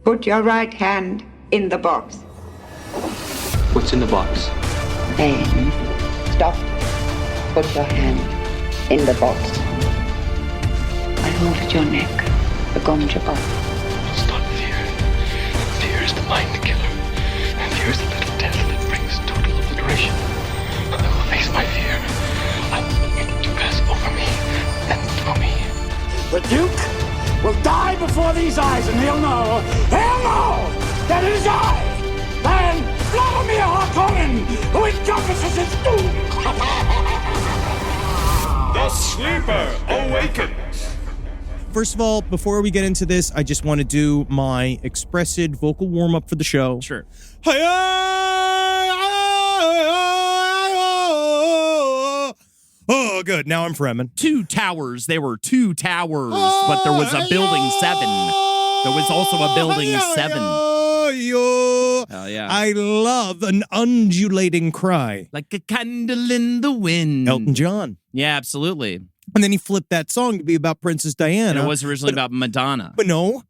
Put your right hand in the box. What's in the box? Pain. Stop. Put your hand in the box. I hold at your neck. The gonja box. It's not fear. Fear is the mind killer. And fear is the little death that brings total obliteration. I will face my fear. I will make it to pass over me and through me. The Duke will die before these eyes, and he'll know that it is I, Baron Vladimir Harkonnen, who encompasses his doom. The Sleeper Awakens. First of all, before we get into this, I just want to do my expressive vocal warm-up for the show. Sure. Oh, good. Now I'm Fremen. Two towers. There were two towers, but there was a building 7. There was also a building 7. Hell yeah. I love an undulating cry. Like a candle in the wind. Elton John. Yeah, absolutely. And then he flipped that song to be about Princess Diana. And it was originally about Madonna. But no,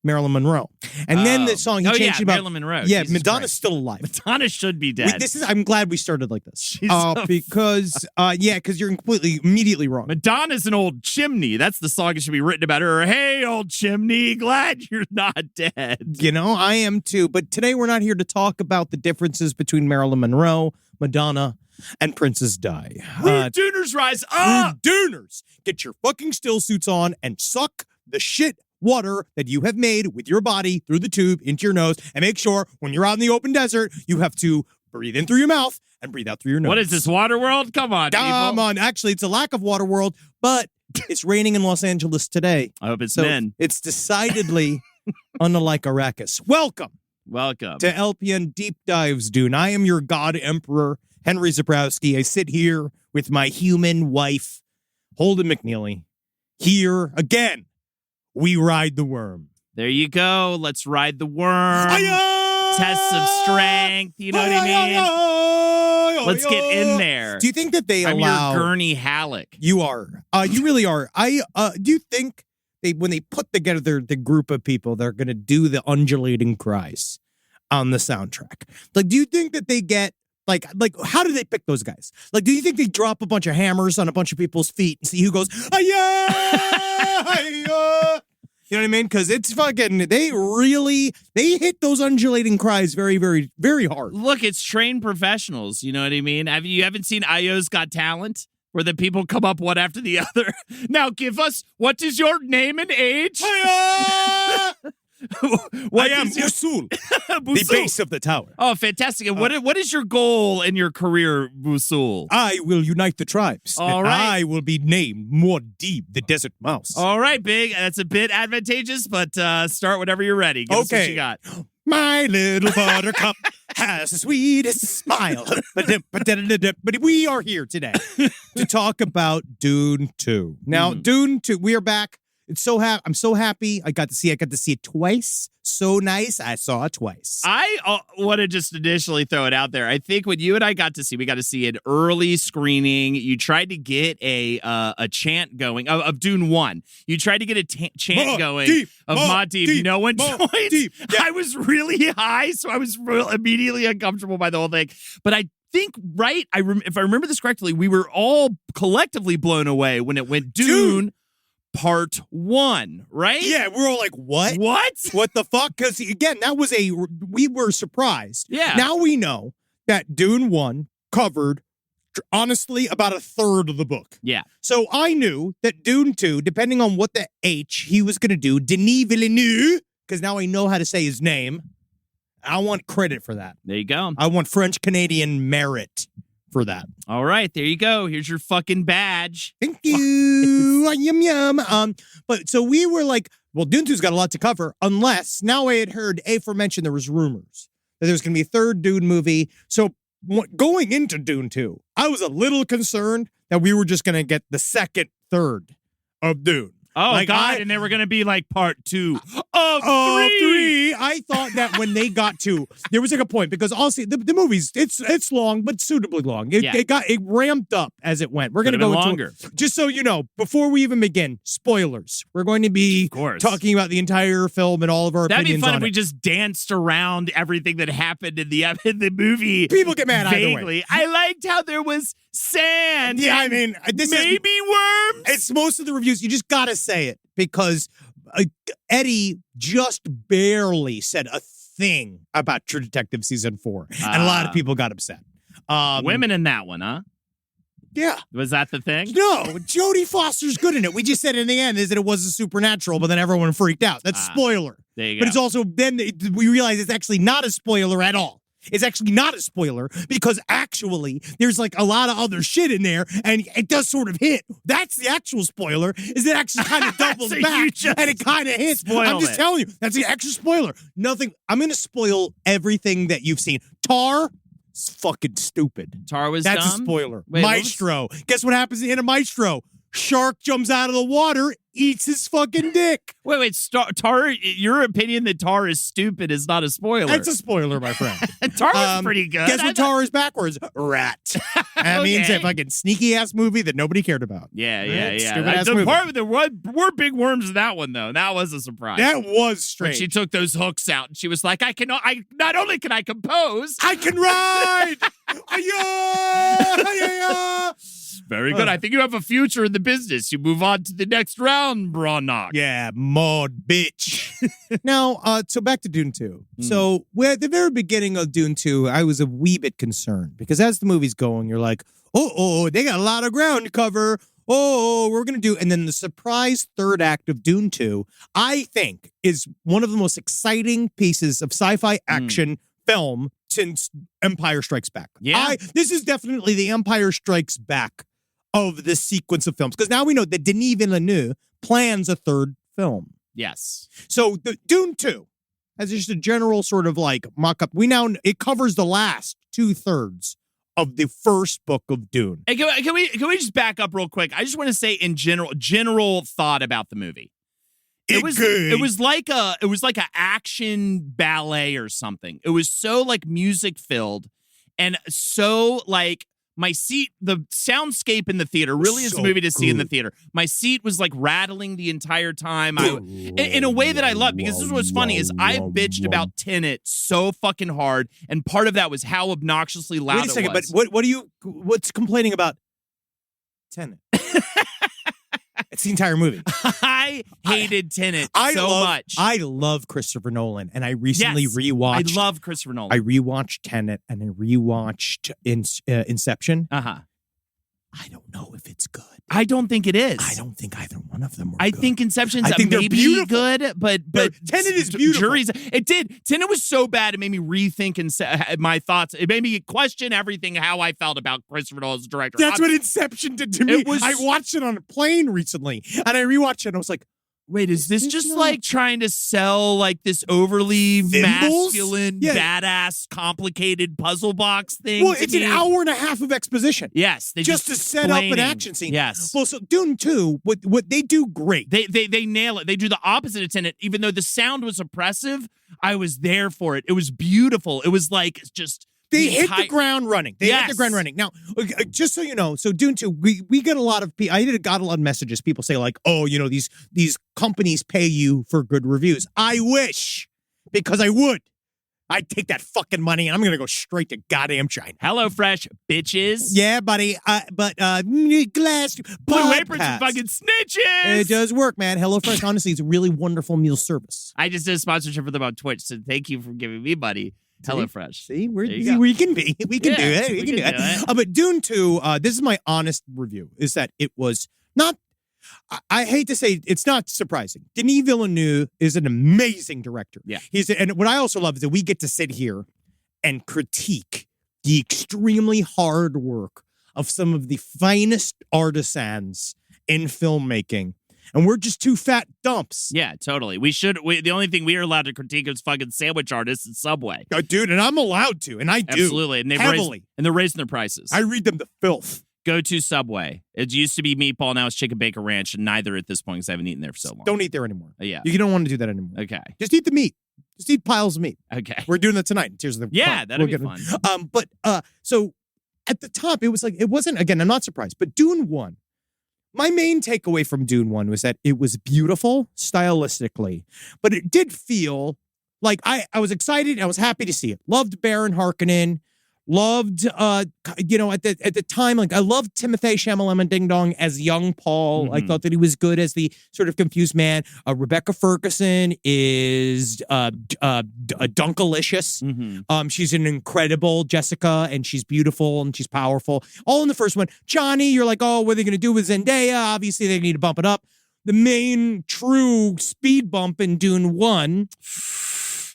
Marilyn Monroe. And then the song he changed about Marilyn Monroe. Yeah, Jesus Madonna's Christ. still alive. Madonna should be dead. I'm glad we started like this. Because you're immediately wrong. Madonna's an old chimney. That's the song that should be written about her. Hey, old chimney, glad you're not dead. You know, I am too. But today we're not here to talk about the differences between Marilyn Monroe, Madonna, and Princess Di. Dooners rise up! Dooners! Get your fucking still suits on and suck the shit water that you have made with your body through the tube into your nose, and make sure when you're out in the open desert, you have to breathe in through your mouth and breathe out through your nose. What is this, water world? Come on, people. Come on. Actually, it's a lack of water world, but it's raining in Los Angeles today. I hope it's so men. It's decidedly unlike Arrakis. Welcome to LPN Deep Dives, Dune. I am your God Emperor Henry Zebrowski. I sit here with my human wife, Holden McNeely. Here again. We ride the worm. There you go. Let's ride the worm. Tests of strength. You know what I mean? Let's get in there. Do you think that they I'm allow... your Gurney Halleck. You are. You really are. Do you think when they put together the group of people that are going to do the undulating cries on the soundtrack, like, do you think that they get Like, how do they pick those guys? Like, do you think they drop a bunch of hammers on a bunch of people's feet and see who goes, You know what I mean? Because it's fucking, they hit those undulating cries very, very, very hard. Look, it's trained professionals. You know what I mean? You haven't seen Io's Got Talent? Where the people come up one after the other. Now give us, what is your name and age? I am Busul, the base of the tower. Oh, fantastic. And what is your goal in your career, Busul? I will unite the tribes. All right. I will be named Muad'Dib, the desert mouse. All right, Big. That's a bit advantageous, but start whenever you're ready. Give us what you got. My little buttercup has the sweetest smile. But we are here today to talk about Dune 2. Now, Dune 2, we are back. I'm so happy. I got to see it twice. So nice. I saw it twice. I want to just initially throw it out there. I think when you and I we got to see an early screening. You tried to get a chant going of Dune 1. You tried to get a chant going of Muad'Dib. No one joined. Yeah. I was really high, so I was immediately uncomfortable by the whole thing. But I think, right, if I remember this correctly, we were all collectively blown away when it went Dune Part 1, right? Yeah, we're all like, what? What the fuck? Because, again, we were surprised. Yeah. Now we know that Dune 1 covered, honestly, about a third of the book. Yeah. So I knew that Dune 2, depending on what the H he was going to do, Denis Villeneuve, because now I know how to say his name, I want credit for that. There you go. I want French-Canadian merit for that. All right, there you go. Here's your fucking badge. Thank you. Yum. But so we were like, well, Dune 2's got a lot to cover, unless now I had heard aforementioned there was rumors that there was going to be a third Dune movie. So going into Dune 2, I was a little concerned that we were just going to get the second third of Dune. Oh, Like, God, and they were going to be like part 2 of three. I thought that when they got to, there was like a point because also the movie's it's long but suitably long. It ramped up as it went. We're going to go into longer. Just so you know, before we even begin, spoilers. We're going to be talking about the entire film and all of our That'd be opinions fun on if we it. just danced around everything that happened in the movie. People get mad vaguely. either way. I liked how there was sand. Yeah, I mean, this maybe worms. It's most of the reviews. You just got to say it because Eddie just barely said a thing about True Detective season 4, and a lot of people got upset. Women in that one, huh? Yeah. Was that the thing? No, Jodie Foster's good in it. We just said in the end is that it wasn't supernatural, but then everyone freaked out. That's a spoiler. There you go. But it's also then we realize it's actually not a spoiler at all. It's actually not a spoiler because actually there's like a lot of other shit in there and it does sort of hit. That's the actual spoiler, is it actually kind of doubles So back and it kind of hits. I'm just telling you, that's the extra spoiler. Nothing. I'm going to spoil everything that you've seen. Tar, it's fucking stupid. Tar was That's dumb? a spoiler. Wait, Maestro. Guess what happens at the end of Maestro? Shark jumps out of the water, eats his fucking dick. Wait, Tar, your opinion that Tar is stupid is not a spoiler. That's a spoiler, my friend. Tar was pretty good. Guess what Tar is backwards? Rat. That means a fucking sneaky-ass movie that nobody cared about. Yeah. Stupid-ass The movie. part there were big worms in that one, though. That was a surprise. That was When strange. she took those hooks out and she was like, not only can I compose, I can ride! Ay-ya! very good. I think you have a future in the business. You move on to the next round, Brannock. Yeah, Maud, bitch. Now, so back to Dune 2. So at the very beginning of Dune 2, I was a wee bit concerned because as the movie's going, you're like, oh, they got a lot of ground to cover. Oh, we're going to do. And then the surprise third act of Dune 2, I think, is one of the most exciting pieces of sci-fi action film since Empire Strikes Back. Yeah. This is definitely the Empire Strikes Back of this sequence of films because now we know that Denis Villeneuve plans a third film. Yes. So the Dune 2, as just a general sort of like mock-up, it covers the last 2/3 of the first book of Dune. Hey, can we just back up real quick? I just want to say in general thought about the movie. It was like a action ballet or something. It was so like music filled and so like my seat, the soundscape in the theater really is a movie to see in the theater. My seat was like rattling the entire time. In a way that I love, because this is what's funny is I bitched about Tenet so fucking hard, and part of that was how obnoxiously loud Wait a second, it was. but what's complaining about Tenet? It's the entire movie. I hated Tenet so much. I love Christopher Nolan, and I recently rewatched. I love Christopher Nolan. I rewatched Tenet, and I rewatched Inception. Uh-huh. I don't know if it's good. I don't think it is. I don't think either one of them were I good. think Inception's I think they're maybe beautiful. good, but Tenet is beautiful. It did. Tenet was so bad it made me rethink my thoughts. It made me question everything how I felt about Christopher Nolan as a director. That's what Inception did to me. I watched it on a plane recently, and I rewatched it, and I was like, wait, is this just like trying to sell like this overly masculine, badass, complicated puzzle box thing? Well, it's an hour and a half of exposition. Yes, they just to set up an action scene. Yes. Well, so Dune 2, what they do great. They nail it. They do the opposite of Tenet. Even though the sound was oppressive, I was there for it. It was beautiful. It was like just. They hit the ground running. Hit the ground running. Now, just so you know, so Dune 2, we get a lot of got a lot of messages. People say like, oh, you know, these companies pay you for good reviews. I wish, because I would. I'd take that fucking money and I'm gonna go straight to goddamn China. HelloFresh, bitches. Yeah, buddy. But glass Blue Aprons and fucking snitches. It does work, man. HelloFresh, honestly, is a really wonderful meal service. I just did a sponsorship for them on Twitch, so thank you for giving me money. HelloFresh. See, we can be. We can do it. We can do it. But Dune 2, this is my honest review, is that it was not, I hate to say it's not surprising. Denis Villeneuve is an amazing director. Yeah. And what I also love is that we get to sit here and critique the extremely hard work of some of the finest artisans in filmmaking. And we're just two fat dumps. Yeah, totally. The only thing we are allowed to critique is fucking sandwich artists at Subway. Dude, and I'm allowed to, and I do. Absolutely. And heavily. they're raising their prices. I read them to filth. Go to Subway. It used to be meatball, now it's chicken bacon ranch, and neither at this point because I haven't eaten there for so long. Don't eat there anymore. Yeah. You don't want to do that anymore. Okay. Just eat the meat. Just eat piles of meat. Okay. We're doing that tonight. Here's the That'd be fun. So at the top, it was like, it wasn't, again, I'm not surprised, but Dune 1. My main takeaway from Dune 1 was that it was beautiful stylistically, but it did feel like I was excited. I was happy to see it. Loved Baron Harkonnen. Loved, at the time, like I loved Timothée Chalamet Ding Dong as young Paul. I thought that he was good as the sort of confused man. Rebecca Ferguson is Dunkalicious. She's an incredible Jessica, and she's beautiful and she's powerful. All in the first one. Johnny, you're like, oh, what are they going to do with Zendaya? Obviously, they need to bump it up. The main true speed bump in Dune 1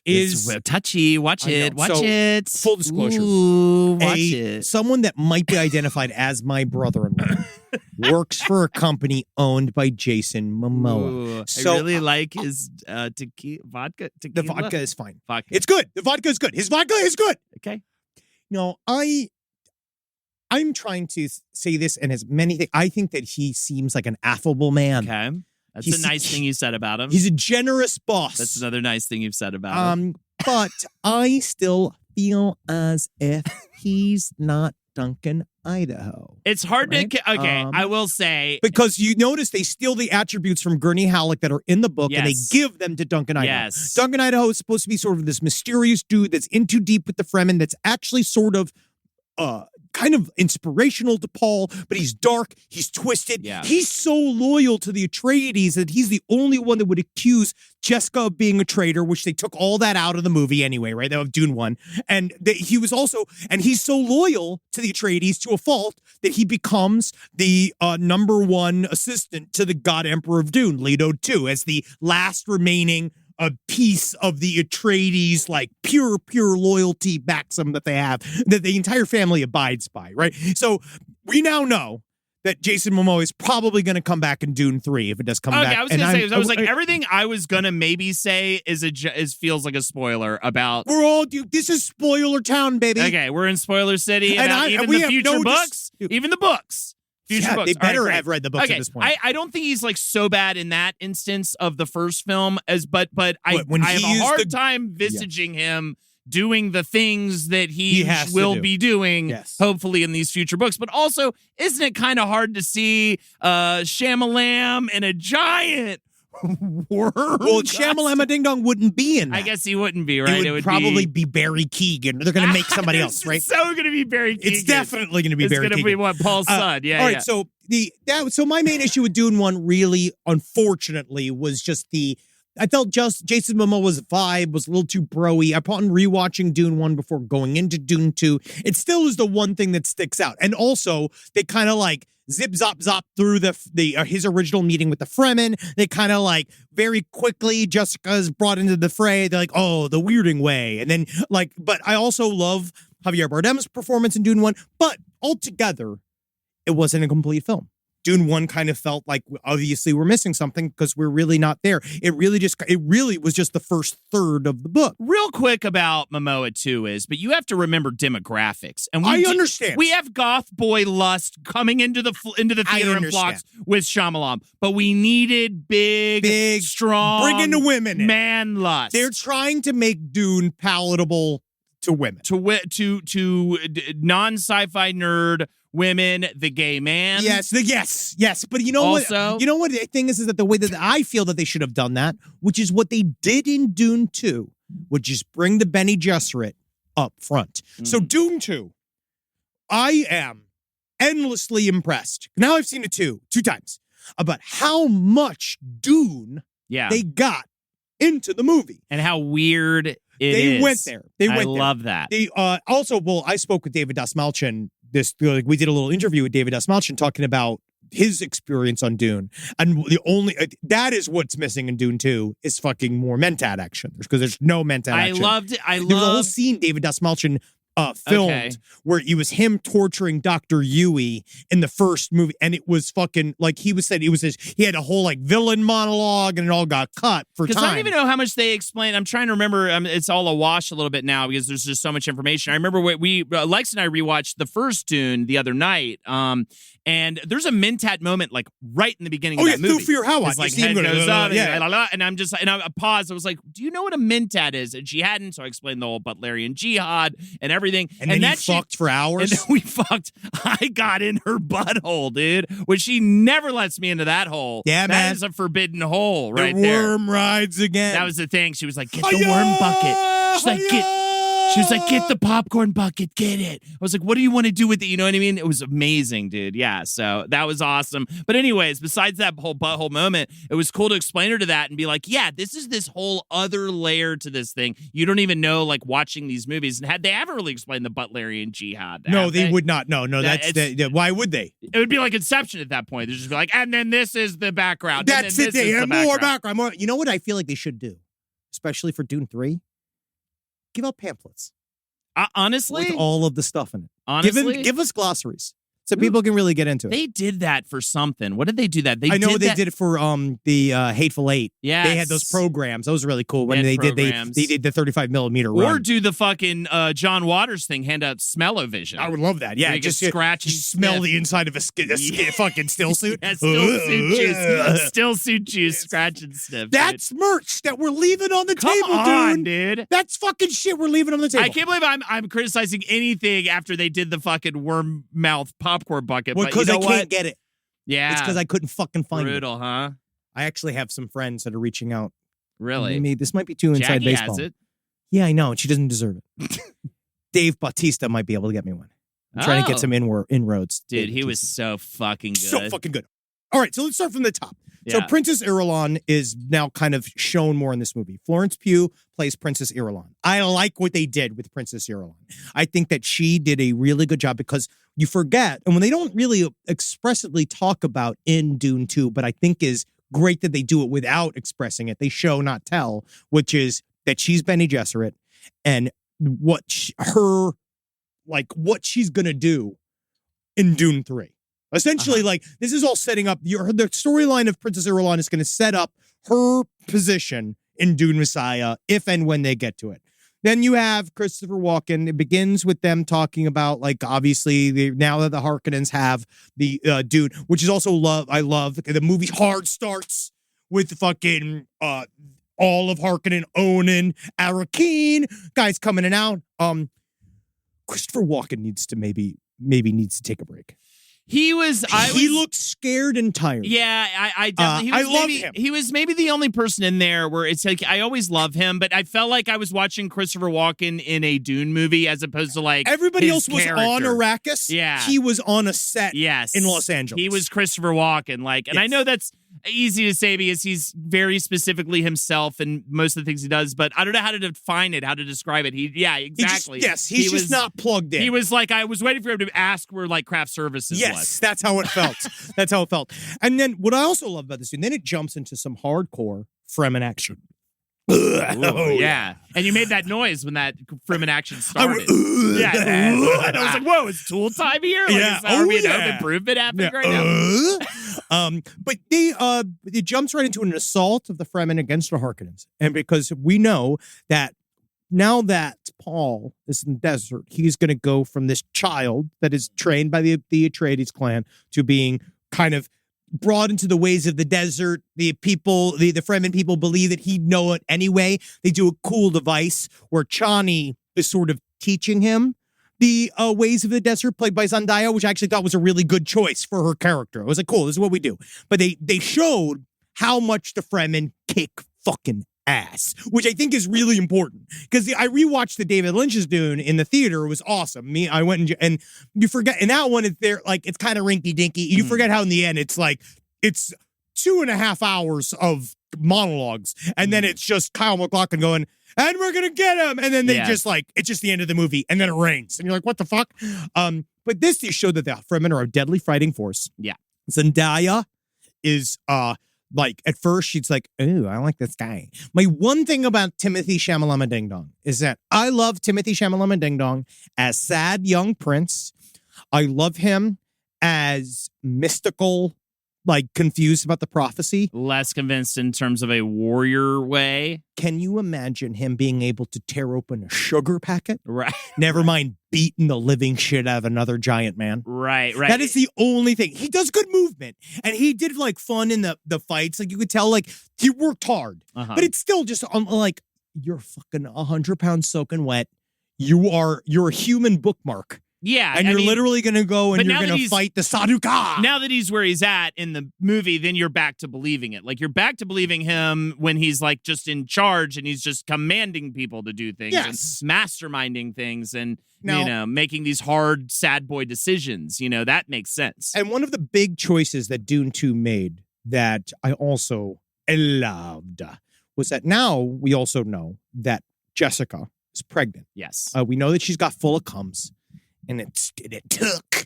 is touchy. Watch it. Full disclosure. Ooh, watch it. Someone that might be identified as my brother-in-law works for a company owned by Jason Momoa. Ooh, So I really like his vodka. the Tequila. vodka is fine. Vodka. It's good. The vodka is good. His vodka is good. Okay. No, I'm trying to say this, and as many things, I think that he seems like an affable man. Okay. That's He's- a nice thing you said about him. He's a generous boss. That's another nice thing you've said about him. But I still feel as if he's not Duncan, Idaho. It's hard right? to. Okay, I will say. Because you notice they steal the attributes from Gurney Halleck that are in the book and they Yes. give them to Duncan Idaho. Yes. Duncan Idaho is supposed to be sort of this mysterious dude that's in too deep with the Fremen, that's actually sort of kind of inspirational to Paul, but he's dark, he's twisted. Yeah. He's so loyal to the Atreides that he's the only one that would accuse Jessica of being a traitor, which they took all that out of the movie anyway, right? That was Dune 1. And he's so loyal to the Atreides to a fault that he becomes the number one assistant to the God Emperor of Dune, Leto 2, as the last remaining a piece of the Atreides, like pure loyalty maxim that they have, that the entire family abides by, right? So we now know that Jason Momoa is probably going to come back in Dune 3 if it does come back. I was going to say, I was like, everything I was going to maybe say is feels like a spoiler about. We're all, dude, this is spoiler town, baby. Okay, we're in spoiler city, And even we the have future no books, even the books. Future books. They better All right, have read the books okay. at this point. I don't think he's like so bad in that instance of the first film but I when have he a is hard time visaging him doing the things that he has to will do. be doing, Yes. hopefully in these future books. But also, isn't it kind of hard to see Shyamalan in a giant worm? Well, Shyamalan Ding Dong wouldn't be in that. I guess he wouldn't be, right? It would probably be Barry Keoghan. They're going to make somebody else, right? It's so going to be Barry Keoghan. It's definitely going to be Barry It's going to Keoghan. be what, Paul's son. Yeah, All right, yeah. so my main issue with Dune 1 really, unfortunately, was just I felt just Jason Momoa's vibe was a little too bro-y. Upon rewatching Dune 1 before going into Dune 2, it still is the one thing that sticks out. And also, they kind of like zip zop zop through his original meeting with the Fremen. They kind of like very quickly Jessica's brought into the fray. They're like, oh, the weirding way. And then but I also love Javier Bardem's performance in Dune 1. But altogether, it wasn't a complete film. Dune 1 kind of felt like obviously we're missing something because we're really not there. It really was just the first third of the book. Real quick about Momoa too but you have to remember demographics, and I understand. We have goth boy lust coming into the theater in flocks with Shyamalan, but we needed big, strong, bring in the women, man lust. They're trying to make Dune palatable to women, to non-sci-fi nerd women, the gay man. Yes. But you know also, what? You know what the thing is that the way that I feel that they should have done that, which is what they did in Dune 2, would just bring the Bene Gesserit up front. So Dune 2, I am endlessly impressed. Now I've seen it two times about how much Dune they got into the movie and how weird they went there. I love that. They I spoke with David Dasmalchian. We did a little interview with David Dasmalchian talking about his experience on Dune, and that is what's missing in Dune 2 is fucking more Mentat action because there's no Mentat action. I loved it. There was a whole scene David Dasmalchian filmed Okay. where it was him torturing Dr. Yui in the first movie, and it was fucking like he had a whole like villain monologue, and it all got cut for time. Because I don't even know how much they explain. I'm trying to remember. It's all awash a little bit now because there's just so much information. I remember Lex and I rewatched the first Dune the other night. And there's a Mentat moment like right in the beginning of that movie. Thufir Hawat. His like You see him head go, goes up, yeah. and I'm just, and I paused. I was like, "Do you know what a Mentat is?" And she hadn't, so I explained the whole Butlerian jihad and everything. And then that he fucked for hours. And then we fucked. I got in her butthole, dude. Which she never lets me into that hole. Yeah, that man. is a forbidden hole right the there. worm rides again. That was the thing. She was like, "Get the worm bucket." She's like, She was like, "Get the popcorn bucket, get it." I was like, "What do you want to do with it?" You know what I mean? It was amazing, dude. Yeah, so that was awesome. But anyways, besides that whole butthole moment, it was cool to explain her to that and be like, "Yeah, this is this whole other layer to this thing. You don't even know, like, watching these movies." And they haven't really explained the Butlerian jihad. No, they would not. No, why would they? It would be like Inception at that point. They'd just be like, "And then this is the background." That's and then it. this They is have the more background. More. You know what I feel like they should do, especially for Dune 3? Give out pamphlets. Honestly, with all of the stuff in it. Honestly, give us glossaries so people can really get into it. They did that for something. What did they do that? I know they did it for the Hateful Eight. Yeah, they had those programs. Those were really cool when They they had programs. did the 35mm Or run. do the fucking John Waters thing, hand out smell-o-vision. I would love that. Yeah, Where you just can scratch and smell sniff. the inside of a fucking still suit. Yeah, still suit juice. Still suit juice, scratch and sniff. That's merch that we're leaving on the table, Come on, dude. That's fucking shit we're leaving on the table. I can't believe I'm criticizing anything after they did the fucking worm mouth popcorn bucket. Well, but you because know I can't what? get it. Yeah, It's because I couldn't fucking find brutal, it. huh? I actually have some friends that are reaching out. Really? Maybe this might be too inside Jackie baseball. has it. Yeah, I know. And she doesn't deserve it. Dave Bautista might be able to get me one. I'm trying to get Oh. some inroads. Dude, Dave he was Bautista. so fucking good. So fucking good. All right, so let's start from the top. So Yeah. Princess Irulan is now kind of shown more in this movie. Florence Pugh plays Princess Irulan. I like what they did with Princess Irulan. I think that she did a really good job because you forget, and when they don't really expressly talk about in Dune 2, but I think is great that they do it without expressing it. They show, not tell, which is that she's Bene Gesserit and what she's going to do in Dune 3. Essentially, like, this is all setting up the storyline of Princess Irulan is going to set up her position in Dune Messiah if and when they get to it. Then you have Christopher Walken. It begins with them talking about, like, obviously, now that the Harkonnens have the Dune, which is also I love. The movie hard starts with fucking all of Harkonnen, Onan, Arakeen, guys coming in and out. Christopher Walken needs to maybe needs to take a break. He looked scared and tired. Yeah, I definitely. I love him. He was maybe the only person in there where it's like I always love him, but I felt like I was watching Christopher Walken in a Dune movie as opposed to like everybody his else was character. on Arrakis. Yeah, he was on a set. Yes, in Los Angeles. He was Christopher Walken. Like, and I know that's easy to say because he's very specifically himself in most of the things he does, but I don't know how to define it, how to describe it. Exactly. He's just not plugged in. He was like, I was waiting for him to ask where like craft services was. Yes, that's how it felt. That's how it felt. And then what I also love about this, and then it jumps into some hardcore Fremen action. Oh, yeah. And you made that noise when that Fremen action started. Yeah. And I was like, whoa, is Tool time here? Like, Yeah. Is there an Yeah. improvement happening Yeah. right now? But it jumps right into an assault of the Fremen against the Harkonnens. And because we know that now that Paul is in the desert, he's going to go from this child that is trained by the Atreides clan to being kind of brought into the ways of the desert. The Fremen people believe that he'd know it anyway. They do a cool device where Chani is sort of teaching him the ways of the desert, played by Zendaya, which I actually thought was a really good choice for her character. I was like, cool, this is what we do. But they showed how much the Fremen kick fucking ass, which I think is really important. Because I rewatched the David Lynch's Dune in the theater. It was awesome. I went and you forget, in that one, it's kind of rinky dinky. You forget how in the end, it's 2.5 hours of monologues. And then it's just Kyle MacLachlan going, and we're going to get him. And then they it's just the end of the movie. And then it rains. And you're like, what the fuck? But this just showed that the Fremen are a deadly fighting force. Yeah. Zendaya is like at first she's like, ooh, I like this guy. My one thing about Timothy Shamalama Ding Dong is that I love Timothy Shamalama Ding Dong as sad young prince. I love him as mystical, like confused about the prophecy. Less convinced in terms of a warrior way. Can you imagine him being able to tear open a sugar packet? Right. Never mind beating the living shit out of another giant man. Right. That is the only thing. He does good movement. And he did like fun in the fights. Like you could tell like he worked hard. But it's still just like you're fucking 100 pounds soaking wet. You're a human bookmark. Yeah. And you're literally going to go and you're going to fight the Saduka. Now that he's where he's at in the movie, then you're back to believing it. Like, you're back to believing him when he's, like, just in charge and he's just commanding people to do things and masterminding things and, making these hard, sad boy decisions. That makes sense. And one of the big choices that Dune 2 made that I also loved was that now we also know that Jessica is pregnant. Yes. We know that she's got full of cums. And it took,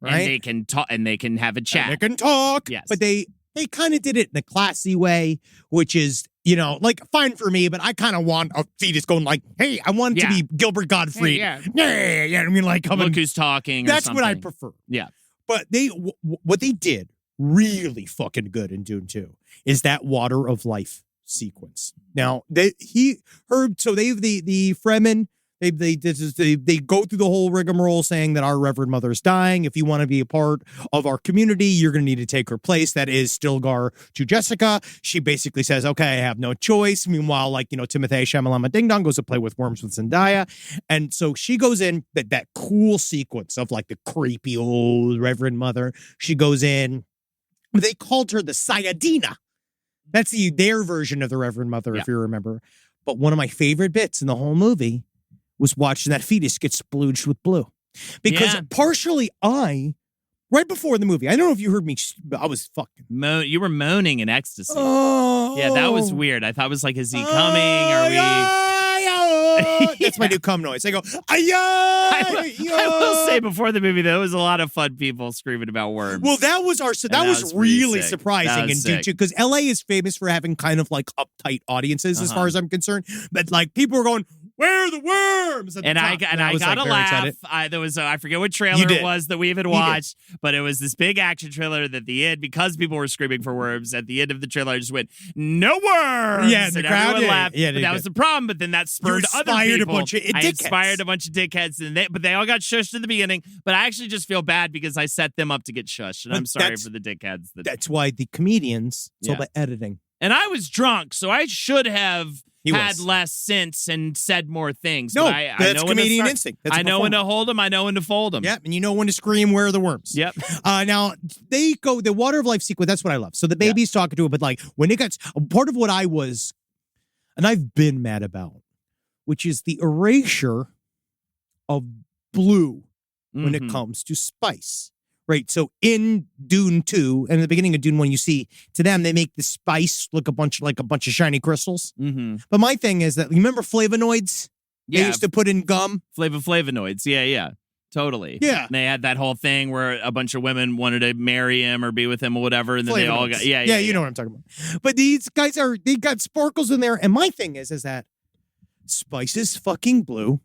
right? And they can talk, and they can have a chat. And they can talk, yes. But they kind of did it in a classy way, which is, like fine for me. But I kind of want a fetus going like, "Hey, I want it to be Gilbert Gottfried." Hey, yeah. I mean, like, coming. Look who's talking. That's what I prefer. Yeah. But what they did really fucking good in Dune 2 is that water of life sequence. Now the Fremen. They go through the whole rigmarole saying that our Reverend Mother is dying. If you want to be a part of our community, you're going to need to take her place. That is Stilgar to Jessica. She basically says, okay, I have no choice. Meanwhile, Timothée Chalamet Ding Dong goes to play with worms with Zendaya. And so she goes in, that cool sequence of like the creepy old Reverend Mother. She goes in. They called her the Sayadina. That's their version of the Reverend Mother, if you remember. But one of my favorite bits in the whole movie was watching that fetus get splooged with blue. Because partially right before the movie, I don't know if you heard me, I was fucking... You were moaning in ecstasy. Oh. Yeah, that was weird. I thought it was like, is he coming? Are we... That's my new cum noise. I go, I will say before the movie, there was a lot of fun people screaming about worms. Well, that was really surprising in Dune 2 because LA is famous for having kind of like uptight audiences as far as I'm concerned. But like people were going, where are the worms? And I gotta laugh. I forget what trailer it was that we even watched, but it was this big action trailer that at the end, because people were screaming for worms, at the end of the trailer I just went, no worms! Yeah, the crowd laughed. But that was the problem, but then that spurred other people. I inspired a bunch of dickheads, but they all got shushed in the beginning, but I actually just feel bad because I set them up to get shushed, and I'm sorry for the dickheads. That's why the comedians, it's all about editing. And I was drunk, so I should have had less sense and said more things. No, I that's know comedian instinct. I know when to hold them. I know when to fold them. Yep, and you know when to scream, where are the worms? Yep. Now, they go, the water of life sequence, that's what I love. So the baby's talking to it, but like, when it gets, part of what I was, and I've been mad about, which is the erasure of blue when it comes to spice. Right, so in Dune 2 and the beginning of Dune 1, you see to them they make the spice look a bunch of shiny crystals. Mm-hmm. But my thing is that, remember flavonoids? Yeah, they used to put in gum. Flavonoids, yeah, totally. Yeah, and they had that whole thing where a bunch of women wanted to marry him or be with him or whatever, and then they all got you know what I'm talking about. But these guys they got sparkles in there, and my thing is that spice is fucking blue,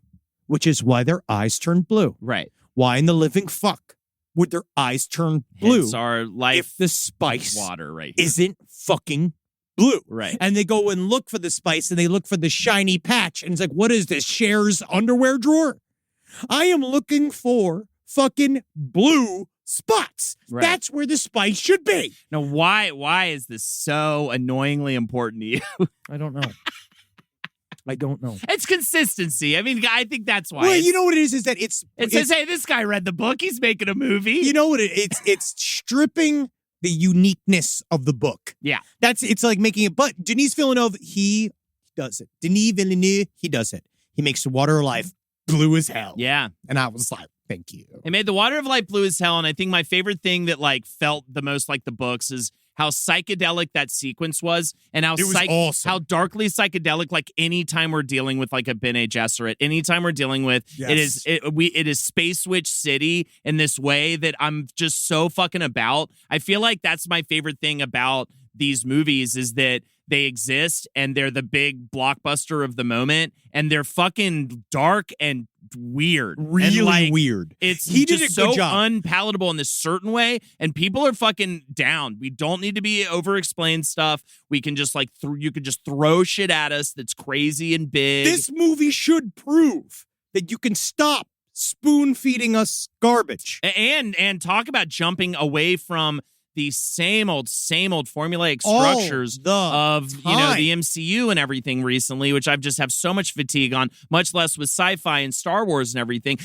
which is why their eyes turn blue. Right? Why in the living fuck would their eyes turn blue? It's our life if the spice water right here isn't fucking blue. Right. And they go and look for the spice and they look for the shiny patch. And it's like, what is this? Cher's underwear drawer? I am looking for fucking blue spots. Right. That's where the spice should be. Now, why is this so annoyingly important to you? I don't know. I don't know. It's consistency. I mean, I think that's why. Well, you know what it is that it says, hey, this guy read the book. He's making a movie. You know what it's stripping the uniqueness of the book. Yeah. It's like making it, but Denis Villeneuve, he does it. Denis Villeneuve, he does it. He makes the water of life blue as hell. Yeah. And I was like, thank you. It made the water of life blue as hell. And I think my favorite thing that like felt the most like the books is how psychedelic that sequence was, and how awesome. How darkly psychedelic. Like anytime we're dealing with like a Bene Gesserit, anytime we're dealing with it is Space Witch City in this way that I'm just so fucking about. I feel like that's my favorite thing about these movies is that they exist and they're the big blockbuster of the moment, and they're fucking dark and weird. Really weird. He did just a good so job. unpalatable in this certain way, and people are fucking down. We don't need to be over-explain stuff. We can just you could just throw shit at us that's crazy and big. This movie should prove that you can stop spoon-feeding us garbage. And talk about jumping away from the same old formulaic structures of the MCU and everything recently, which I've just have so much fatigue on, much less with sci-fi and Star Wars and everything.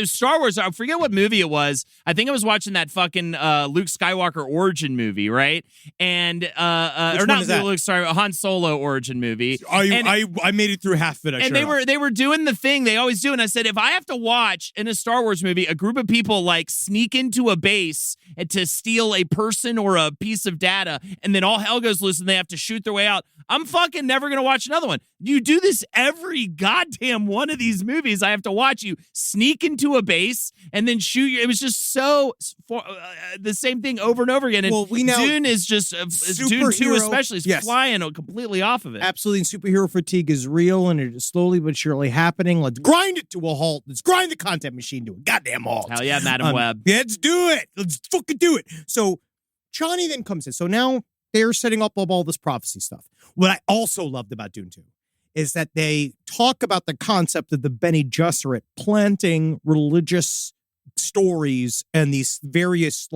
Star Wars, I forget what movie it was. I think I was watching that fucking Luke Skywalker origin movie, right? And or not Luke, sorry, a Han Solo origin movie. I made it through half of it. They were doing the thing they always do, and I said, if I have to watch in a Star Wars movie a group of people sneak into a base and to steal a person or a piece of data, and then all hell goes loose and they have to shoot their way out, I'm fucking never going to watch another one. You do this every goddamn one of these movies. I have to watch you sneak into a base and then shoot you. It was just so the same thing over and over again. And Dune is just Dune 2 especially is flying completely off of it. Absolutely, and superhero fatigue is real, and it is slowly but surely happening. Let's grind it to a halt. Let's grind the content machine to a goddamn halt. Hell yeah, Madam Web. Let's do it. Let's fucking do it. So Chani then comes in. So now they're setting up all this prophecy stuff. What I also loved about Dune 2 is that they talk about the concept of the Bene Gesserit planting religious stories and these various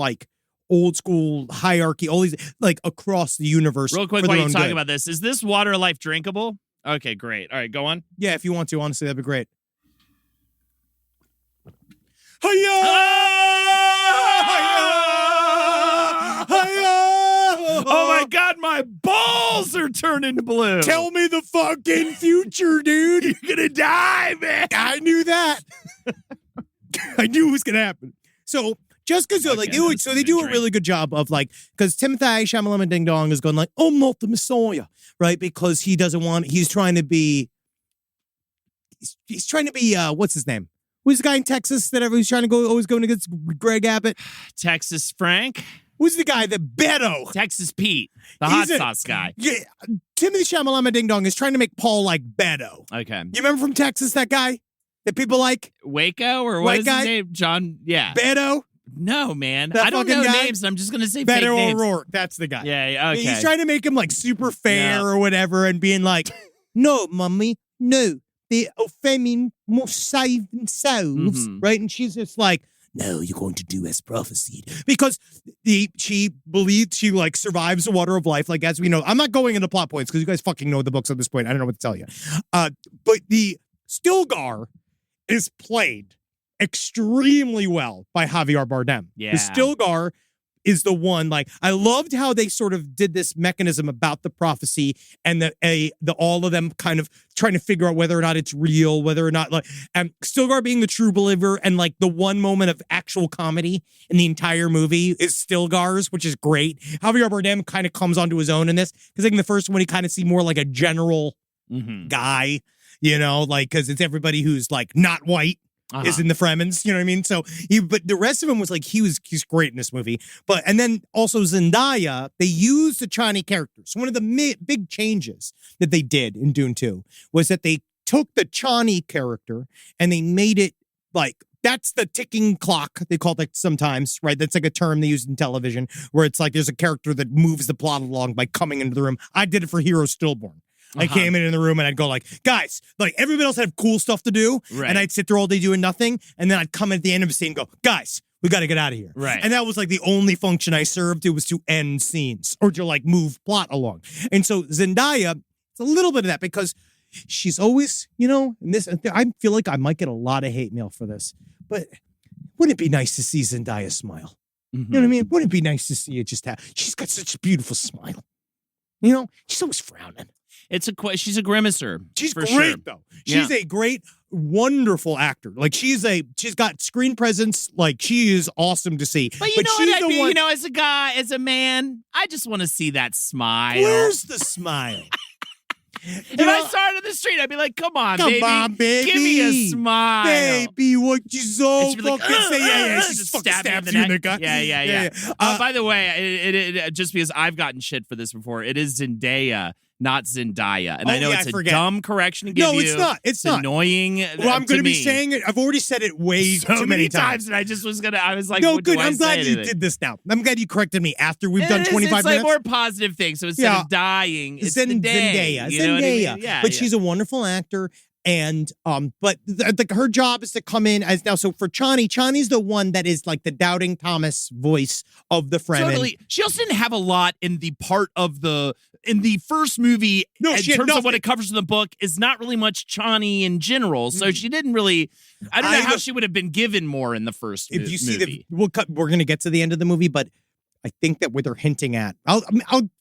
old school hierarchy, all these across the universe. Real quick, while you talk about this, is this water life drinkable? Okay, great. All right, go on. Yeah, if you want to, honestly, that'd be great. Hiya! Oh my God, my balls are turning blue. Tell me the fucking future, dude. You're gonna die, man. I knew that. I knew it was gonna happen. So just because they do a really good job of because Timothée Chalamet Ding Dong is going I'm not the Messiah, right? Because he's trying to be what's his name? Who's the guy in Texas that everyone's trying to always going against Greg Abbott? Texas Frank. Who's the guy that Beto? Texas Pete, the hot sauce guy. Yeah, Timothée Chalamet Ding Dong is trying to make Paul like Beto. Okay. You remember from Texas that guy that people like? Waco or what is his name? John. Yeah. Beto. No, man. That I don't know guy? names. I'm just gonna say Beto fake names. O'Rourke. That's the guy. Yeah. Okay. He's trying to make him super fair or whatever, and being like, "No, mummy, no. The famine must save themselves," right? And she's just like, "No, you're going to do as prophesied," because she believes she survives the water of life, as we know. I'm not going into plot points because you guys fucking know the books at this point. I don't know what to tell you. But the Stilgar is played extremely well by Javier Bardem. Yeah, the Stilgar is the one. I loved how they sort of did this mechanism about the prophecy and the all of them kind of trying to figure out whether or not it's real, whether or not and Stilgar being the true believer, and the one moment of actual comedy in the entire movie is Stilgar's, which is great. Javier Bardem kind of comes onto his own in this because in the first one he kind of seemed more like a general guy, because it's everybody who's not white. Is in the Fremens, you know what I mean? So but the rest of him was he's great in this movie. And then also Zendaya, they used the Chani characters. So one of the big changes that they did in Dune 2 was that they took the Chani character and they made it that's the ticking clock, they call it sometimes, right? That's a term they use in television where it's there's a character that moves the plot along by coming into the room. I did it for Hero Stillborn. I came in the room and I'd go guys, everybody else had cool stuff to do. Right. And I'd sit there all day doing nothing. And then I'd come at the end of a scene and go, guys, we got to get out of here. Right. And that was the only function I served. It was to end scenes or to move plot along. And so Zendaya, it's a little bit of that because she's always, and this, I feel like I might get a lot of hate mail for this, but wouldn't it be nice to see Zendaya smile? You know what I mean? Wouldn't it be nice to see it just have, she's got such a beautiful smile. She's always frowning. She's a grimacer. She's for great sure. though. She's a great, wonderful actor. She's got screen presence. She is awesome to see. But you know what I mean? As a guy, as a man, I just want to see that smile. Where's the smile? If I saw it in the street, I'd be like, come on, Come baby. on, baby. Give me a smile. Baby, what you so And she'd be like, fucking say? Yeah, she just fucking stab me in stabs the you in the neck. gut. Yeah. By the way, it just because I've gotten shit for this before, it is Zendaya, not Zendaya. And I know it's a dumb correction to give you. No, it's not. It's not. Annoying. Well, I'm going to be saying it. I've already said it way so too many times. And I just was I was like, no, what good. do I I'm glad say you to did this now. I'm glad you corrected me after we've done 25 it's minutes. like more positive things. So instead of dying, it's the day. Zendaya. You know what I mean? Yeah, but she's a wonderful actor. And but her job is to come in as now. So for Chani's the one that is like the doubting Thomas voice of the Fremen. Totally. She also didn't have a lot in the first movie. No, in she had terms of nothing. what it covers in the book is not really much Chani in general. So she didn't really. I don't know how she would have been given more in the first. If you see movie. we're going to get to the end of the movie, but I think that what they're hinting at, I'll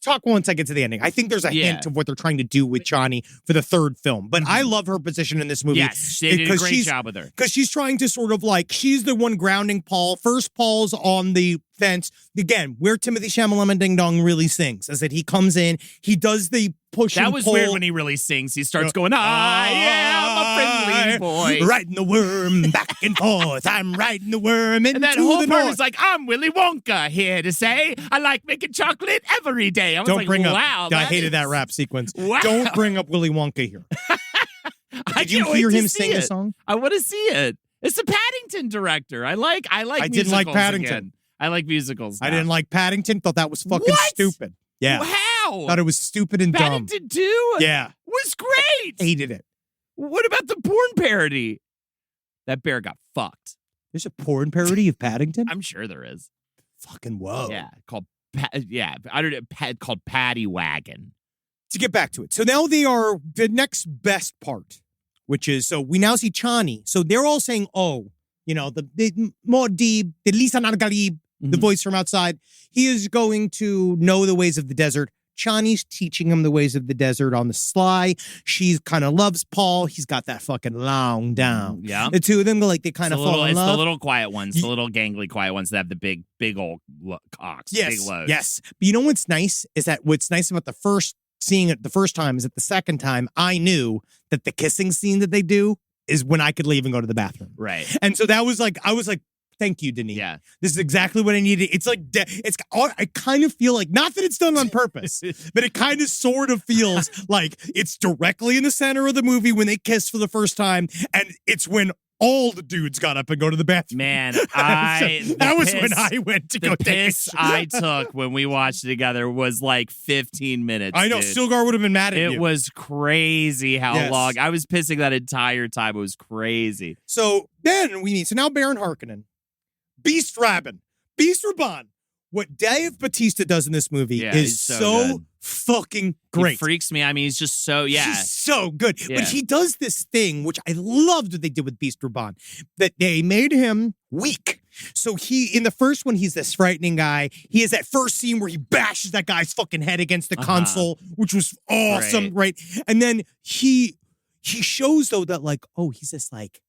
talk once I get to the ending. I think there's a hint of what they're trying to do with Chani for the third film. But I love her position in this movie. Yes, they did a great job with her. Because she's trying to sort of like, she's the one grounding Paul. First, Paul's on the fence. Again, where Timothy Chalamet Ding Dong really sings is that he comes in, he does the push and That was pull. weird when he really sings. He starts going, I am a friendly boy. Riding the worm back and forth. I'm riding the worm into And that whole the part north. was like, I'm Willy Wonka here to say I like making chocolate every day. I was Don't like, bring wow. up. I hated that rap sequence. Wow. Don't bring up Willy Wonka here. Did you can't wait hear to him see sing the it. song? I want to see it. It's the Paddington director. I like I musicals didn't like Paddington. again. I like musicals. I now. didn't like Paddington. Thought that was fucking What? stupid. Yeah. How? Thought it was stupid and dumb. Paddington 2? Yeah. Was great. Hated it. What about the porn parody? That bear got fucked. There's a porn parody of Paddington? I'm sure there is. Fucking whoa. Yeah, I don't know, called Paddy Wagon. To get back to it. So now they are the next best part, which is, so we now see Chani. So they're all saying, oh, you know, the Muad'Dib, the Lisan al-Ghalib, the voice from outside. He is going to know the ways of the desert. Chani's teaching him the ways of the desert on the sly. She kind of loves Paul. He's got that fucking long down. Yeah. The two of them, like, they kind of fall in It's love. the little quiet ones, the little gangly quiet ones that have the big old cocks, big loads. Yes. But you know what's nice is that what's nice about seeing it the first time is that the second time I knew that the kissing scene that they do is when I could leave and go to the bathroom. Right. And so that was like, I was like, thank you, Denis. Yeah. This is exactly what I needed. It's like, I kind of feel like, not that it's done on purpose, but it kind of sort of feels like it's directly in the center of the movie when they kiss for the first time. And it's when all the dudes got up and go to the bathroom. Man, that was when I went to go the take a piss shit. I took when we watched it together was like 15 minutes. I know, dude. Stilgar would have been mad at you. It was crazy how Yes. long. I was pissing that entire time. It was crazy. So then we meet, so now Baron Harkonnen, Beast Rabban, Beast Rabban. What Dave Bautista does in this movie Yeah, is he's so so good. fucking He great. freaks me. I mean, he's just so, yeah. He's so good. Yeah. But he does this thing, which I loved what they did with Beast Rabban, that they made him weak. So in the first one, he's this frightening guy. He has that first scene where he bashes that guy's fucking head against the console, which was awesome, right? And then he shows, though, that like, oh, he's this like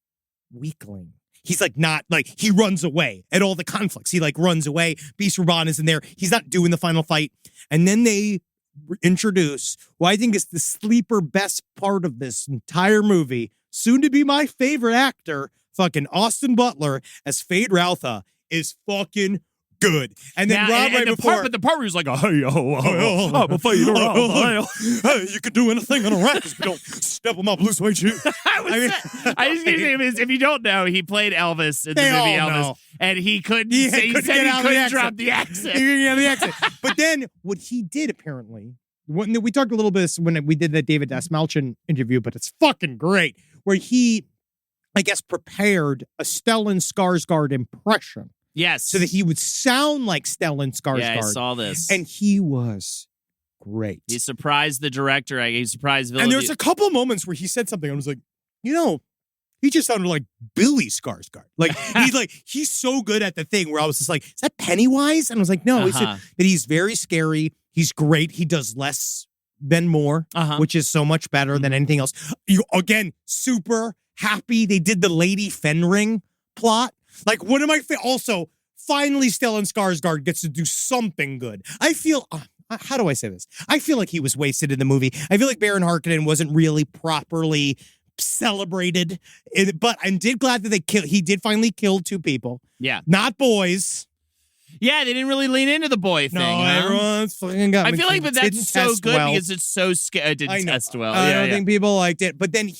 weakling. He's like not like he runs away at all the conflicts. He like runs away. Beast Rabban is in there. He's not doing the final fight. And then they introduce what I think is the sleeper best part of this entire movie, soon to be my favorite actor, fucking Austin Butler as Fade Routha is fucking good. And then Rob right before. But the part where he's like, I'm a fighter. Hey, you can do anything on a racket, but don't step on my blue suede shoe. I just gonna say, if you don't know, he played Elvis in the They movie all Elvis, know. and he couldn't. He He couldn't said get he out of the couldn't accent. drop the accent. He couldn't get out of the accent. But then what he did apparently, when we talked a little bit when we did that David Dasmalchian interview, but it's fucking great, where he, I guess, prepared a Stellan Skarsgård impression. Yes, So that he would sound like Stellan Skarsgård. Yeah, I saw this, And he was great. he surprised the director. He surprised Villenueve. And there's a couple moments where he said something. I was like, you know, he just sounded like Billy Skarsgård. Like he's so good at the thing where I was just like, is that Pennywise? And I was like, no, it's that he's very scary. He's great. He does less than more, which is so much better than anything else. Again, super happy they did the Lady Fenring plot. Like, what am I also finally Stellan Skarsgård gets to do something good. I feel how do I say this? I feel like he was wasted in the movie. I feel like Baron Harkonnen wasn't really properly celebrated, but I'm glad that he did finally kill 2 people. Yeah. Not boys. Yeah, they didn't really lean into the boy thing. No, huh? everyone's fucking got I feel like, but that's so good because it's so scary. It didn't test well. I don't think people liked it. But then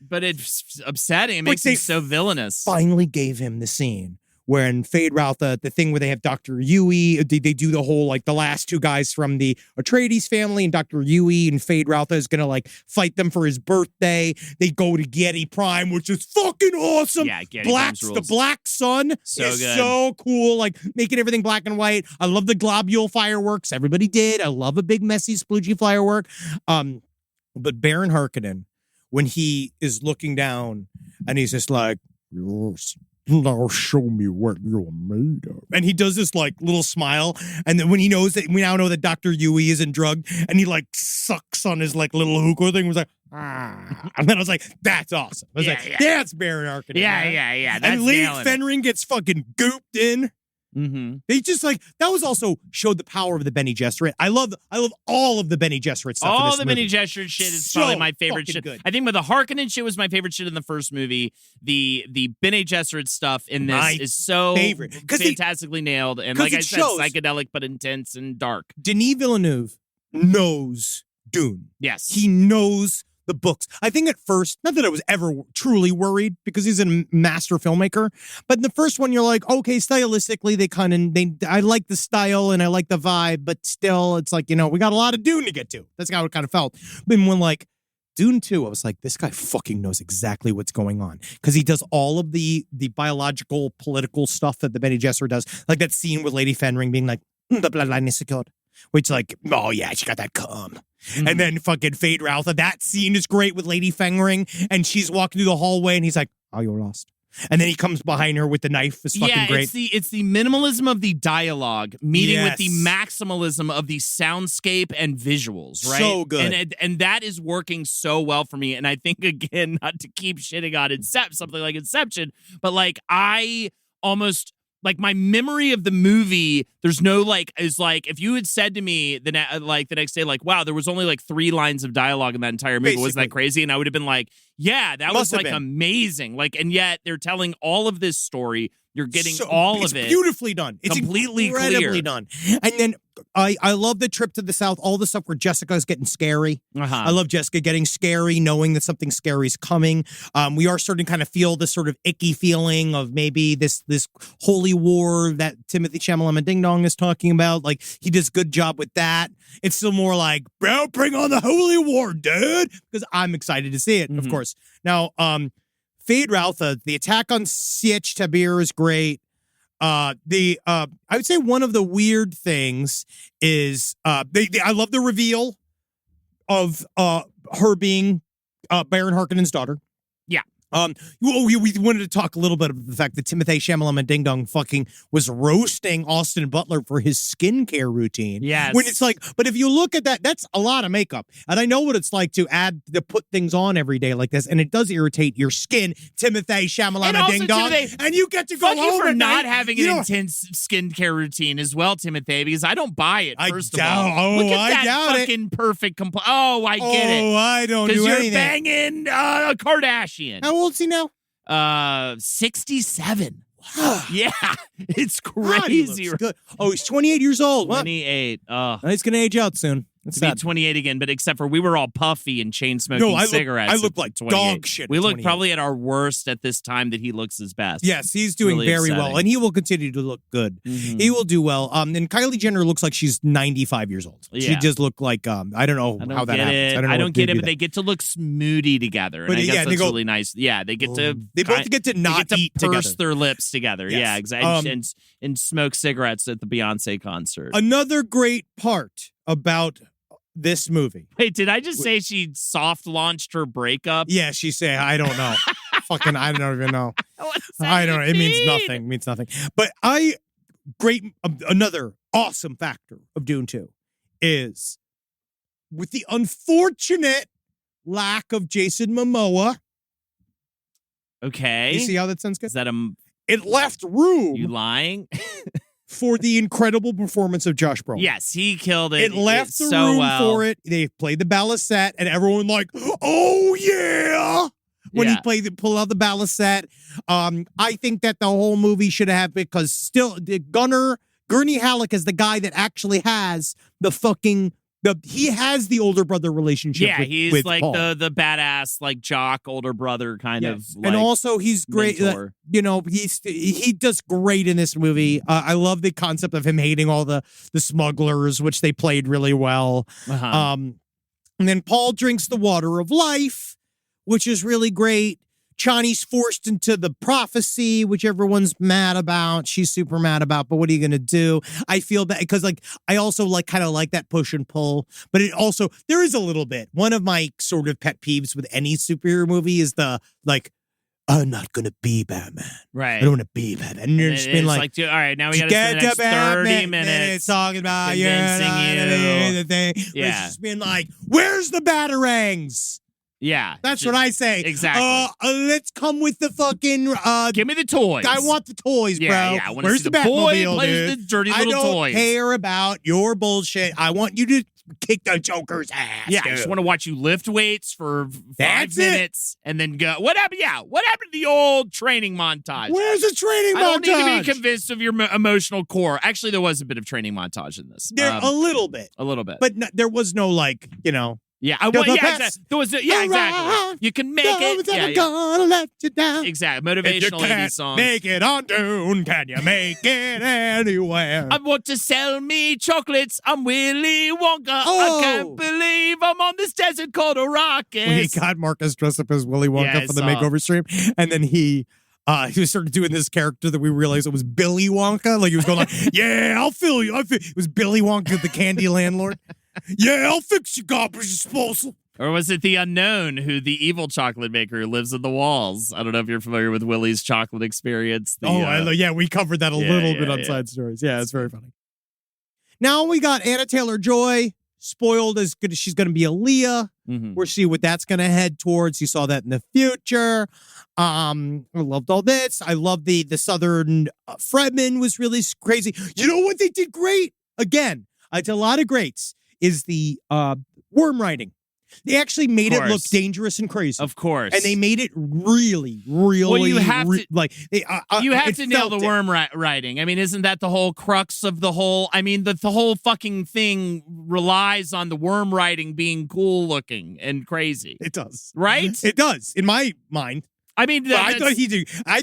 But it's upsetting. It makes him so villainous. Finally gave him the scene where in Fade Routha, the thing where they have Dr. Yui, they do the whole, like, the last 2 guys from the Atreides family, and Dr. Yui and Fade Routha is going to, like, fight them for his birthday. They go to Getty Prime, which is fucking awesome. Yeah, Getty Prime's rules. The Black Sun is good. so cool, like, making everything black and white. I love the globule fireworks. Everybody did. I love a big, messy, sploogey firework. But Baron Harkonnen, when he is looking down, and he's just like, yours. Now show me what you're made of. And he does this like little smile. And then when he knows that we now know that Dr. Yui isn't drugged, and he like sucks on his like little hookah thing, was like, ah. And then I was like, that's awesome. I was that's Baron Harkonnen. Yeah. That's and Lady Fenring gets fucking gooped in. Mm-hmm. They just like that was also showed the power of the Bene Gesserit. I love all of the Bene Gesserit stuff. All in this the movie. Bene Gesserit shit is So probably my favorite shit. good. I think the Harkonnen shit was my favorite shit in the first movie. The Bene Gesserit stuff in this My is so favorite. fantastically nailed, and like I said, psychedelic but intense and dark. Denis Villeneuve knows Dune. Yes, he knows the books. I think at first, not that I was ever truly worried because he's a master filmmaker, but in the first one, you're like, okay, stylistically, I like the style and I like the vibe, but still, it's like, we got a lot of Dune to get to. That's how it kind of felt. But when like Dune 2, I was like, this guy fucking knows exactly what's going on because he does all of the biological, political stuff that the Bene Gesserit does, like that scene with Lady Fenring being like, the bloodline is secured. Which like, oh yeah, she got that cum. Mm-hmm. And then fucking Fade Routha. That scene is great with Lady Fenring, and she's walking through the hallway, and he's like, "Oh, you're lost." And then he comes behind her with the knife. It's fucking great. It's the minimalism of the dialogue meeting with the Yes. maximalism of the soundscape and visuals, right? So good. And that is working so well for me. And I think, again, not to keep shitting on something like Inception, but like I almost... Like my memory of the movie, there's no is like if you had said to me the next day, like, wow, there was only like 3 lines of dialogue in that entire movie. Wasn't that crazy? And I would have been like, yeah, that was like amazing. Like, and yet they're telling all of this story. You're getting all of it. It's beautifully done. It's completely incredibly clear. done. And then I love the trip to the South, all the stuff where Jessica's getting scary. Uh-huh. I love Jessica getting scary, knowing that something scary is coming. We are starting to kind of feel this sort of icky feeling of maybe this holy war that Timothy Chalamet Ding Dong is talking about. Like, he does a good job with that. It's still more like, bro, bring on the holy war, dude. Because I'm excited to see it, of course. Now, Fade Routha, the attack on Sietch Tabir is great. I would say one of the weird things is I love the reveal of her being Baron Harkonnen's daughter. Yeah. We wanted to talk a little bit about the fact that Timothée Chalamet Ding Dong fucking was roasting Austin Butler for his skincare routine. Yes. When it's like, but if you look at that, that's a lot of makeup. And I know what it's like to put things on every day like this, and it does irritate your skin, Timothée Chalamet Ding Dong. And you get to go Fuck you home for at not night, having an intense skincare routine as well, Timothy, because I don't buy it, first of doubt- all. Look at I that doubt it. fucking perfect I get it. Oh, I don't do Because you're anything. banging a Kardashian. How old's he now? 67. Yeah, it's God, he crazy. looks good. Oh, he's 28 years old. What? 28. Oh. He's going to age out soon. That's To be sad. 28 again, but except for we were all puffy and chain smoking cigarettes. I look at like 28. dog shit. We at look 28. probably at our worst at this time that he looks his best. Yes, he's doing really very well, upsetting. and he will continue to look good. Mhm. He will do well. And Kylie Jenner looks like she's 95 years old. She Yeah. just looked like I don't know I don't how that get happens. it. know I don't what get they it, do but they get to look moody together, and But I yeah, guess they that's go- really nice. Yeah, they get to. They both get to not they get eat to purse together. their lips together. Yes. Yeah, exactly. And smoke cigarettes at the Beyonce concert. Another great part about this movie. Wait, did I just say she soft launched her breakup? Yeah, she say, I don't know. Fucking, I don't even know. What does that I don't know. It means mean? nothing. It means nothing. But another awesome factor of Dune 2 is with the unfortunate lack of Jason Momoa. Okay. You see how that sounds good? Is that It left room. you lying? for the incredible performance of Josh Brolin. Yes, he killed it. It left the so room well. for it. They played the balisette, and everyone like, oh yeah. When he pulled out the balisette, I think that the whole movie should have, because still Gurney Halleck is the guy that actually has he has the older brother relationship. Yeah, he's with like Paul. the badass, like jock older brother kind of. Like, and also he's great. mentor. He does great in this movie. I love the concept of him hating all the smugglers, which they played really well. Uh-huh. And then Paul drinks the water of life, which is really great. Chani's forced into the prophecy, which everyone's mad about. She's super mad about, but what are you going to do? I feel that because I also kind of like that push and pull, but it also, there is a little bit. One of my sort of pet peeves with any superhero movie is I'm not going to be Batman. Right. I don't want to be Batman. And you're just being all right, now we got to spend the next 30 minutes talking about convincing the thing. Yeah. It's just being like, where's the batarangs? Yeah. That's what I say. Exactly. Let's come with the fucking. Give me the toys. I want the toys, bro. Yeah, I want to Where's see the the boy Batmobile, plays dude? the dirty little I don't toys. care about your bullshit. I want you to kick the Joker's ass. Yeah, I dude. just want to watch you lift weights for 5 That's minutes and then go. What happened? Yeah, what happened to the old training montage? Where's the training I don't montage? need to be convinced of your emotional core. Actually, there was a bit of training montage in this. A little bit. A little bit. But there was no Yeah, The best. exactly. There was exactly. You can make it. Yeah, gonna let you down. exactly. If you Motivational indie can't songs. make it on Dune, can you make it anywhere? I want to sell me chocolates. I'm Willy Wonka. Oh. I can't believe I'm on this desert called Arrakis. When he got Marcus dressed up as Willy Wonka Yeah, I for the saw. makeover stream, and then he was sort of doing this character that we realized it was Billy Wonka. Like he was going like, "Yeah, I'll fill you." It was Billy Wonka, the candy landlord. Yeah, I'll fix your garbage disposal. Or was it the unknown, the evil chocolate maker who lives in the walls? I don't know if you're familiar with Willy's chocolate experience. We covered that a little bit on Side Stories. Yeah, it's very funny. Now we got Anna Taylor-Joy, spoiled as good as she's going to be Aaliyah. Mm-hmm. We'll see what that's going to head towards. You saw that in the future. I loved all this. I love the Southern Fredman was really crazy. You know what they did great? Again, it's a lot of greats. Is the worm writing. They actually made it look dangerous and crazy. Of course. And they made it really, really, well, you have to, you have to nail the worm writing. I mean, isn't that the whole crux of the whole? I mean, the whole fucking thing relies on the worm writing being cool looking and crazy. It does. Right? It does, in my mind. I mean, I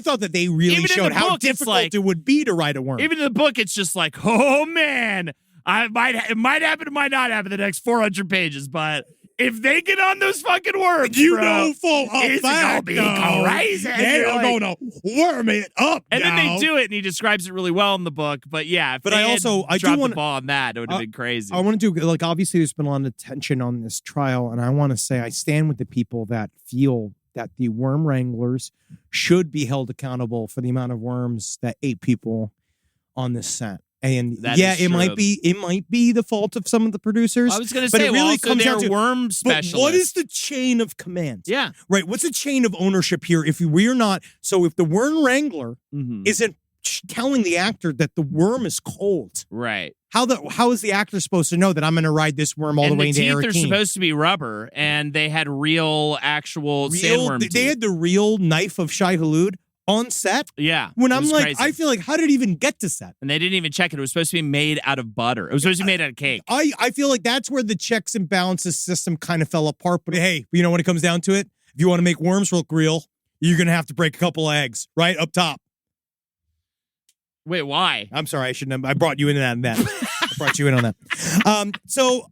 thought that they really showed how difficult it would be to write a worm. Even in the book, it's just like, oh man, it might happen, it might not happen the next 400 pages, but if they get on those fucking worms, know for a it's fact, gonna be crazy. They're gonna worm it up, and now. then they do it, and he describes it really well in the book. But yeah, if but they I do dropped want the ball on that, it would have been crazy. I want to do obviously there's been a lot of attention on this trial, and I want to say I stand with the people that feel that the worm wranglers should be held accountable for the amount of worms that ate people on this set. And it might be the fault of some of the producers. I was going to but say, it really comes down to worm specialists. But what is the chain of command? Yeah, right. What's the chain of ownership here? If we're not, so if the worm wrangler isn't telling the actor that the worm is cold, right? How is the actor supposed to know that I'm going to ride this worm all the way into Eric? They're supposed to be rubber, and they had actual sandworm teeth. They had the real knife of Shai Hulud on set. Yeah. When I'm like, crazy. I feel like, how did it even get to set? And they didn't even check it. It was supposed to be made out of butter. It was supposed to be made out of cake. I feel like that's where the checks and balances system kind of fell apart. But hey, you know, when it comes down to it, if you want to make worms look real, you're going to have to break a couple of eggs right up top. Wait, why? I'm sorry. I shouldn't have. I brought you in on that. I brought you in on that. So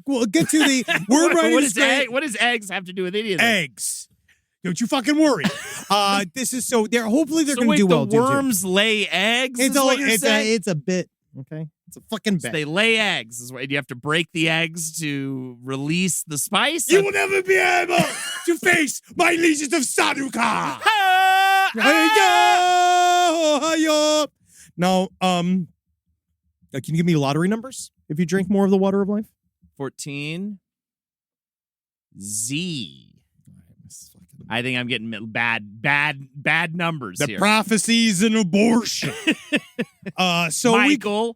we'll get to the word writing. What does eggs have to do with any of this? Eggs. Don't you fucking worry. This is hopefully they're going to do well. The worms lay eggs. It's a bit. Okay. It's a fucking bit. So they lay eggs. Is what you have to break the eggs to release the spice. You will never be able to face my legions of Saduka. Now, can you give me lottery numbers if you drink more of the water of life? 14. Z. I think I'm getting bad numbers The here. prophecy's an abortion. So Michael.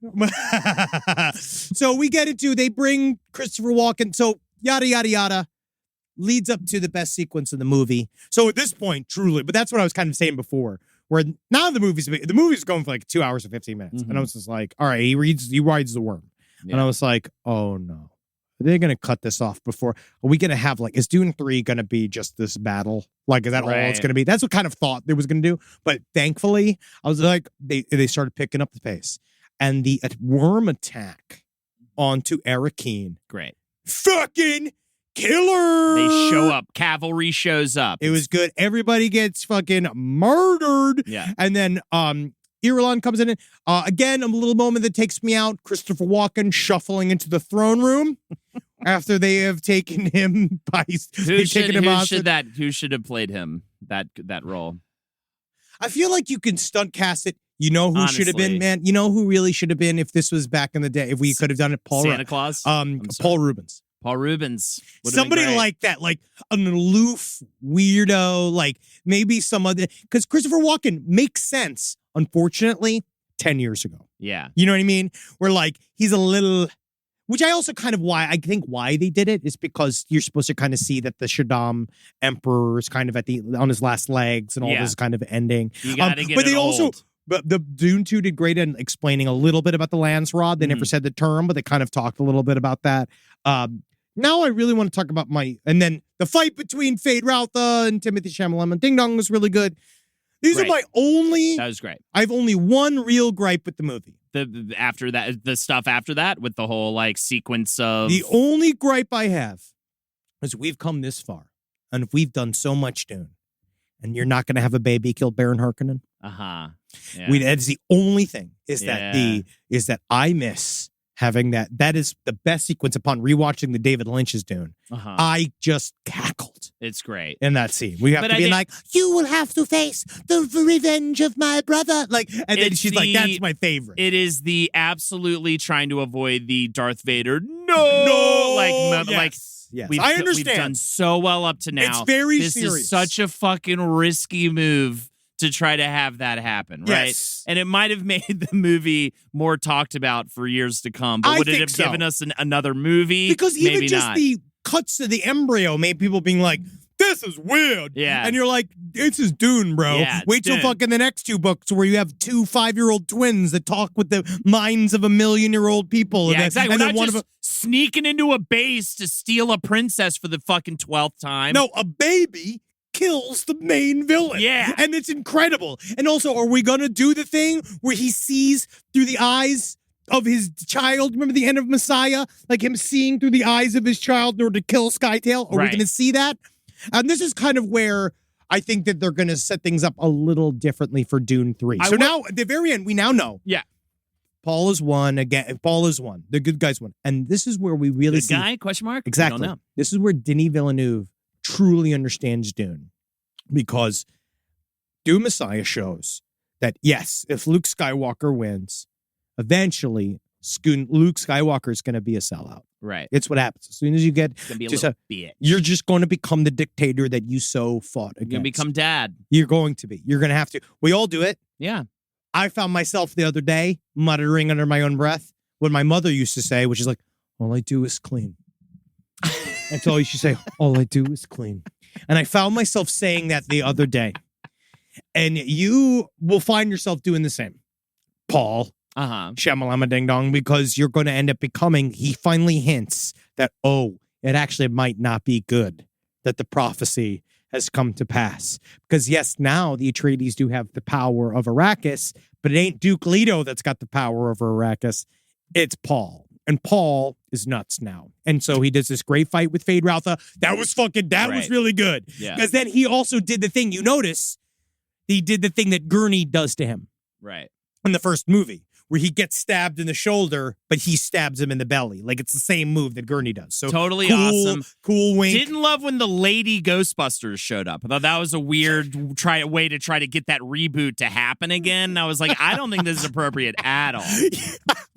So we get into, they bring Christopher Walken. So yada, yada, yada. Leads up to the best sequence in the movie. So at this point, truly, but that's what I was kind of saying before, where now the movie's going for like 2 hours and 15 minutes. And I was just like, all right, he rides the worm. Yeah. And I was like, oh no. Are they going to cut this off before? Are we going to have is Dune 3 going to be just this battle? Like, is that all it's going to be? That's what kind of thought they was going to do. But thankfully, I was like, they started picking up the pace. And the worm attack onto Arakeen. Great. Fucking killer. They show up. Cavalry shows up. It was good. Everybody gets fucking murdered. Yeah. And then Irulan comes in. Again, a little moment that takes me out. Christopher Walken shuffling into the throne room after they have taken him by Who should have played him that role? I feel like you can stunt cast it. You know who should have been, Honestly. man? You know who really should have been if this was back in the day? If we could have done it, Santa Claus? Paul Rubens. Paul Rubens. Would've been Somebody great. like that, like an aloof weirdo, like maybe some other, because Christopher Walken makes sense, unfortunately, 10 years ago. Yeah. You know what I mean? Where like he's a little, which I also kind of why they did it is because you're supposed to kind of see that the Shaddam Emperor is kind of on his last legs and all this kind of ending. You gotta get but they it also, old. but the Dune 2 did great in explaining a little bit about the Lance Rod. They never said the term, but they kind of talked a little bit about that. Now I really want to talk about and then the fight between Fade Routha and Timothy Chalamet and Ding Dong was really good. These are my only. That was great. I have only one real gripe with the movie. The stuff after that with the whole like sequence of The only gripe I have is we've come this far, and if we've done so much Dune, and you're not going to have a baby kill Baron Harkonnen. Yeah. That's the only thing is that Yeah. is that I miss having that. That is the best sequence upon rewatching the David Lynch's Dune. I just cackled It's great. in that scene. We have But to I be think- like, you will have to face the revenge of my brother. Like, and then It's she's like, that's my favorite. It is the absolutely trying to avoid the Darth Vader. No, Yes, we've, I understand. We've done so well up to now. It's very this serious. is such a fucking risky move to try to have that happen, right? Yes. And it might have made the movie more talked about for years to come. But I would it think have so. given us another movie? Because even Maybe just not. the cuts to the embryo made people being like, this is weird. Yeah. And you're like, this is Dune, bro. Yeah, it's Wait till Dune. fucking the next two books where you have 2 5-year-old twins that talk with the minds of 1,000,000-year-old people. Yeah, and then, exactly. And We're then not one just of them, sneaking into a base to steal a princess for the fucking 12th time. no, a baby kills the main villain. Yeah. And it's incredible. And also, are we going to do the thing where he sees through the eyes of his child? Remember the end of Messiah? Like him seeing through the eyes of his child in order to kill Skytail? Are we Right. going to see that? And this is kind of where I think that they're going to set things up a little differently for Dune 3. So now, at the very end, we now know. Yeah. Paul is one again. Paul is one. The good guys won. And this is where we really Good see. guy? Question mark? Exactly. I don't know. This is where Denis Villeneuve truly understands Dune. Because Dune Messiah shows that, yes, if Luke Skywalker wins, eventually Luke Skywalker is going to be a sellout. Right. It's what happens. As soon as you get It's going to be a just little bitch. you're just going to become the dictator that you so fought You're against. going to become dad. You're going to be. You're going to have to. We all do it. Yeah. I found myself the other day muttering under my own breath what my mother used to say, which is like, all I do is clean. That's all you should say. All I do is clean. And I found myself saying that the other day. And you will find yourself doing the same. Paul, Shamalama Ding Dong, because you're going to end up becoming, he finally hints that, it actually might not be good that the prophecy has come to pass. Because yes, now the Atreides do have the power of Arrakis, but it ain't Duke Leto that's got the power over Arrakis. It's Paul. And Paul is nuts now. And so he does this great fight with Fade Routha. That was Right. really good. Yeah. Because then he also did the thing, you notice, he did the thing that Gurney does to him Right. in the first movie, where he gets stabbed in the shoulder, but he stabs him in the belly. Like it's the same move that Gurney does. So Totally cool, awesome. Cool wink. Didn't love when the lady Ghostbusters showed up. I thought that was a weird way to try to get that reboot to happen again. I was like, I don't think this is appropriate at all.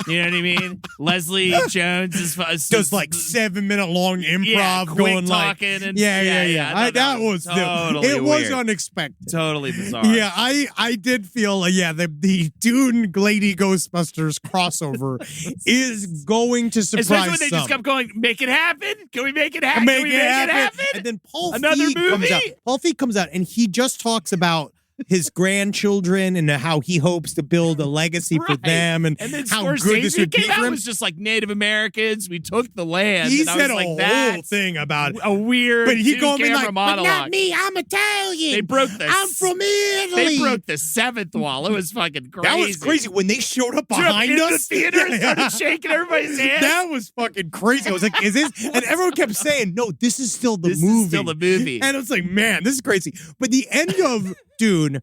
You know what I mean? Leslie Jones is Does like 7-minute long improv quick going like talking and yeah. That was totally it was weird. unexpected. Totally bizarre. Yeah, I did feel the Dune Lady Ghostbusters crossover is going to surprise Especially when they some. just kept going, make it happen. Can we make it happen? Make Can we it make happen. it happen? And then Paul Another Feig comes out. movie? Paul Feig comes out and he just talks about his grandchildren and how he hopes to build a legacy for Right. them and then how Scorsese good this would be came for out him. was just like Native Americans. We took the land. He and I said was a like, whole that's thing about it. a weird But he going two-camera like, but monologue. not me, I'm Italian. They broke the I'm from Italy. They broke the seventh wall. It was fucking crazy. That was crazy when they showed up Showed up behind in us. the theater and started shaking everybody's hands. That was fucking crazy. I was like, is this? And everyone kept saying, no, this is still the This movie. is still the movie. And I was like, man, this is crazy. But the end of Dune,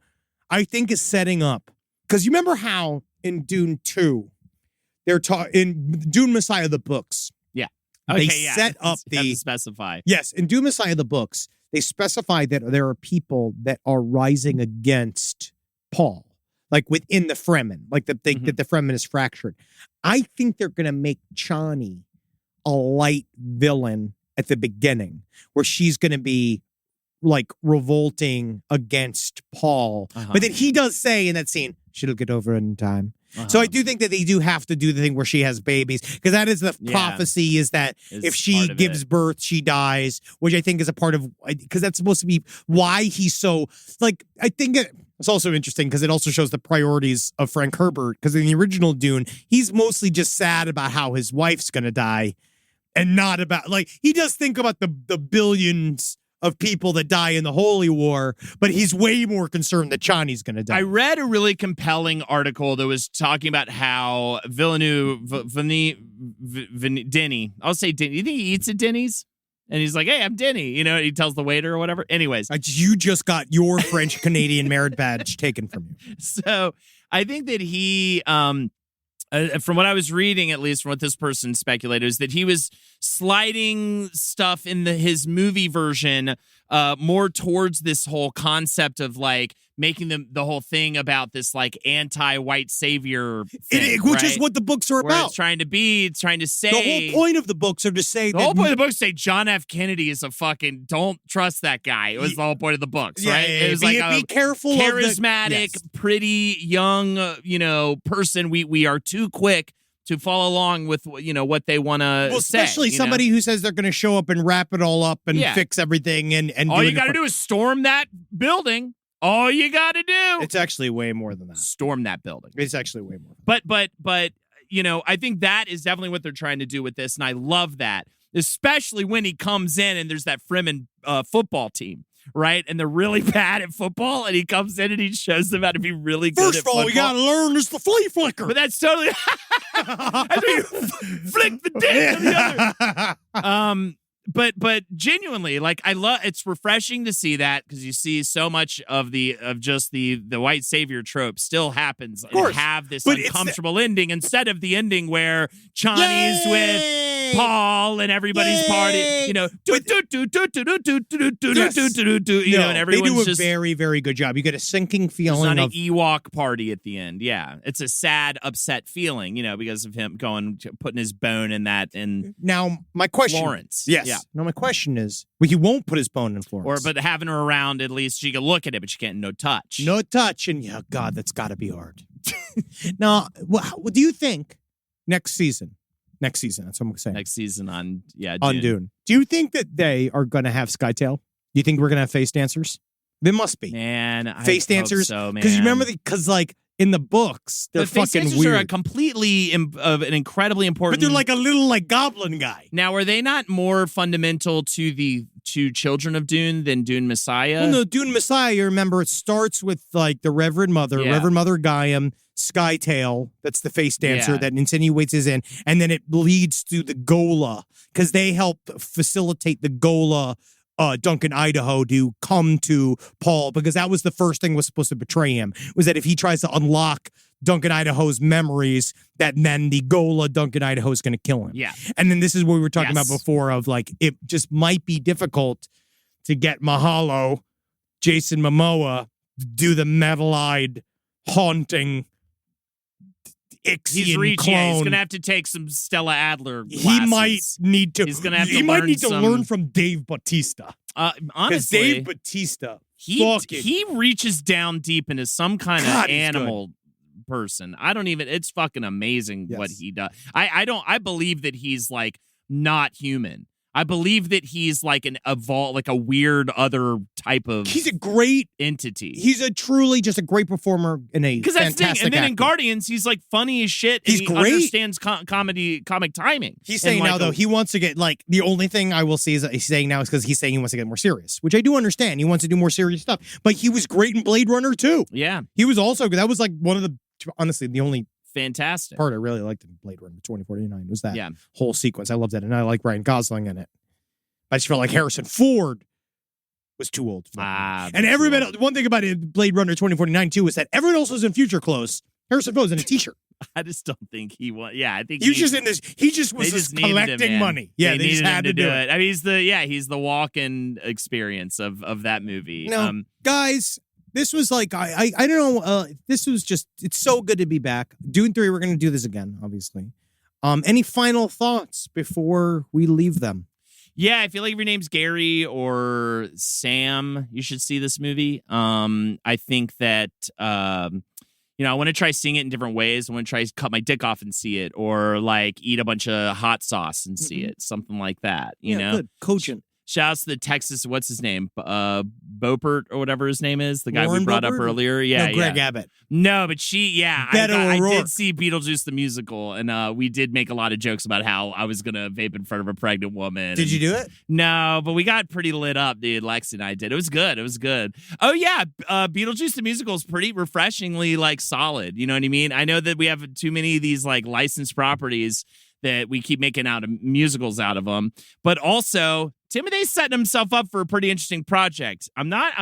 I think, is setting up. Because you remember how in Dune 2, in Dune Messiah, the books, Okay, they set up You have the to specify. Yes, in Dune Messiah, the books, they specify that there are people that are rising against Paul, like within the Fremen, like that the Fremen is fractured. I think they're going to make Chani a light villain at the beginning, where she's going to be like revolting against Paul. But then he does say in that scene, she'll get over it in time. So I do think that they do have to do the thing where she has babies, because that is the prophecy, is that Is if she part of gives it. birth, she dies, which I think is a part of, because that's supposed to be why he's so, like, I think it's also interesting because it also shows the priorities of Frank Herbert, because in the original Dune, he's mostly just sad about how his wife's going to die and not about, like, he does think about the billions of people that die in the Holy War, but he's way more concerned that Chani's going to die. I read a really compelling article that was talking about how Villenueve, Denny, I'll say Denny. You think he eats at Denny's? And he's like, hey, I'm Denny. You know, he tells the waiter or whatever. Anyways. You just got your French-Canadian merit badge taken from you. So I think that he, from what I was reading, at least from what this person speculated, is that he was sliding stuff in his movie version more towards this whole concept of like making the whole thing about this like anti-white savior thing, Which is right? what the books are Where about. it's trying to be. It's trying to say. The whole point of the books are to say The that whole point of the books say John F. Kennedy is a fucking don't trust that guy. It was the whole point of the books, right? It was like be careful charismatic, pretty young, person. We are too quick to follow along with what they want to say. Especially somebody who says they're going to show up and wrap it all up and fix everything and all you got to do is storm that building. All you got to do. It's actually way more than that. Storm that building. It's actually way more. But I think that is definitely what they're trying to do with this, and I love that, especially when he comes in and there's that Fremen football team, right? And they're really bad at football, and he comes in and he shows them how to be really good at First of all, football. we got to learn is the flea flicker. But that's totally as we flick the dick on the other. But genuinely, like, I love, it's refreshing to see that, because you see so much of just the white savior trope still happens and have this uncomfortable ending instead of the ending where Chani's with Paul and everybody's party, and everyone's they do a just very, very good job. You get a sinking feeling on an of Ewok party at the end. Yeah, it's a sad, upset feeling, because of him putting his bone in that. And now my question, Florence, yes. yeah. No, my question is, well, he won't put his bone in Florence. But having her around, at least she can look at it, but she can't no touch. No touch, and yeah, God, that's got to be hard. Now, what do you think next season? Next season, that's what I'm saying. Next season on Dune. Do you think that they are going to have Skytail? Do you think we're going to have face dancers? There must be. Man, face I dancers. Hope so, man. Because you remember, because like in the books, they're face fucking dancers weird. are a completely of an incredibly important. But they're like a little like goblin guy. Now, are they not more fundamental to the Children of Dune than Dune Messiah? Well, no, Dune Messiah. You remember, it starts with like the Reverend Mother, Reverend Mother Gaiam, Skytail. That's the face dancer that insinuates his in, and then it leads to the Gola, because they help facilitate the Gola. Duncan Idaho to come to Paul, because that was the first thing was supposed to betray him, was that if he tries to unlock Duncan Idaho's memories, that then the Gola Duncan Idaho is going to kill him. Yeah. And then this is what we were talking about before, of like, it just might be difficult to get Mahalo, Jason Momoa, do the metal-eyed, haunting Ixian He's reaching. clone. He's gonna have to take some Stella Adler classes. He might need to. He's gonna have to He might learn need to some- learn from Dave Bautista. Because Honestly, Dave Bautista, he reaches down deep into some kind God, of he's animal person. I don't even. It's fucking amazing what Yes. he does. I believe that he's like not human. I believe that he's like an evolved, like a weird other type of. He's a great entity. He's a truly just a great performer in a Because that's the thing. fantastic And then in actor. Guardians, he's like funny as shit. And He's he great. understands comic timing. He's And, saying like, now, though, he wants to get, like, the only thing I will say is that he's saying now is because he's saying he wants to get more serious, which I do understand. He wants to do more serious stuff. But he was great in Blade Runner, too. Yeah, He was also, that was like one of the, honestly, the only fantastic. part I really liked in Blade Runner 2049 was that Yeah. whole sequence. I loved it. And I like Ryan Gosling in it. I just felt like Harrison Ford was too old for that. And everybody, one thing about it, Blade Runner 2049 too, is that everyone else was in future clothes. Harrison Ford was in a t-shirt. I just don't think he was. Yeah, I think He was just in this. He just was they just needed him, collecting man. money. Yeah, they just needed had him to do it. I mean, he's the walk-in experience of that movie. No, guys, this was like I don't know. This was just, it's so good to be back. Dune 3, we're going to do this again, obviously. Any final thoughts before we leave them? Yeah, I feel like if your name's Gary or Sam, you should see this movie. I think that I want to try seeing it in different ways. I want to try cut my dick off and see it, or like eat a bunch of hot sauce and see it, something like that. You know, good, cogent. Shouts to the Texas, what's his name? Beaupert or whatever his name is, the guy Lauren we brought up Beaupert? earlier. Yeah, No, Greg yeah. Abbott. No, but I O'Rourke. did see Beetlejuice the musical, and we did make a lot of jokes about how I was gonna vape in front of a pregnant woman. Did you do it? No, but we got pretty lit up, dude. Lex and I did. It was good. It was good. Oh yeah, Beetlejuice the musical is pretty refreshingly like solid. You know what I mean? I know that we have too many of these like licensed properties that we keep making out of musicals out of them, but also Timothy's setting himself up for a pretty interesting project. I'm not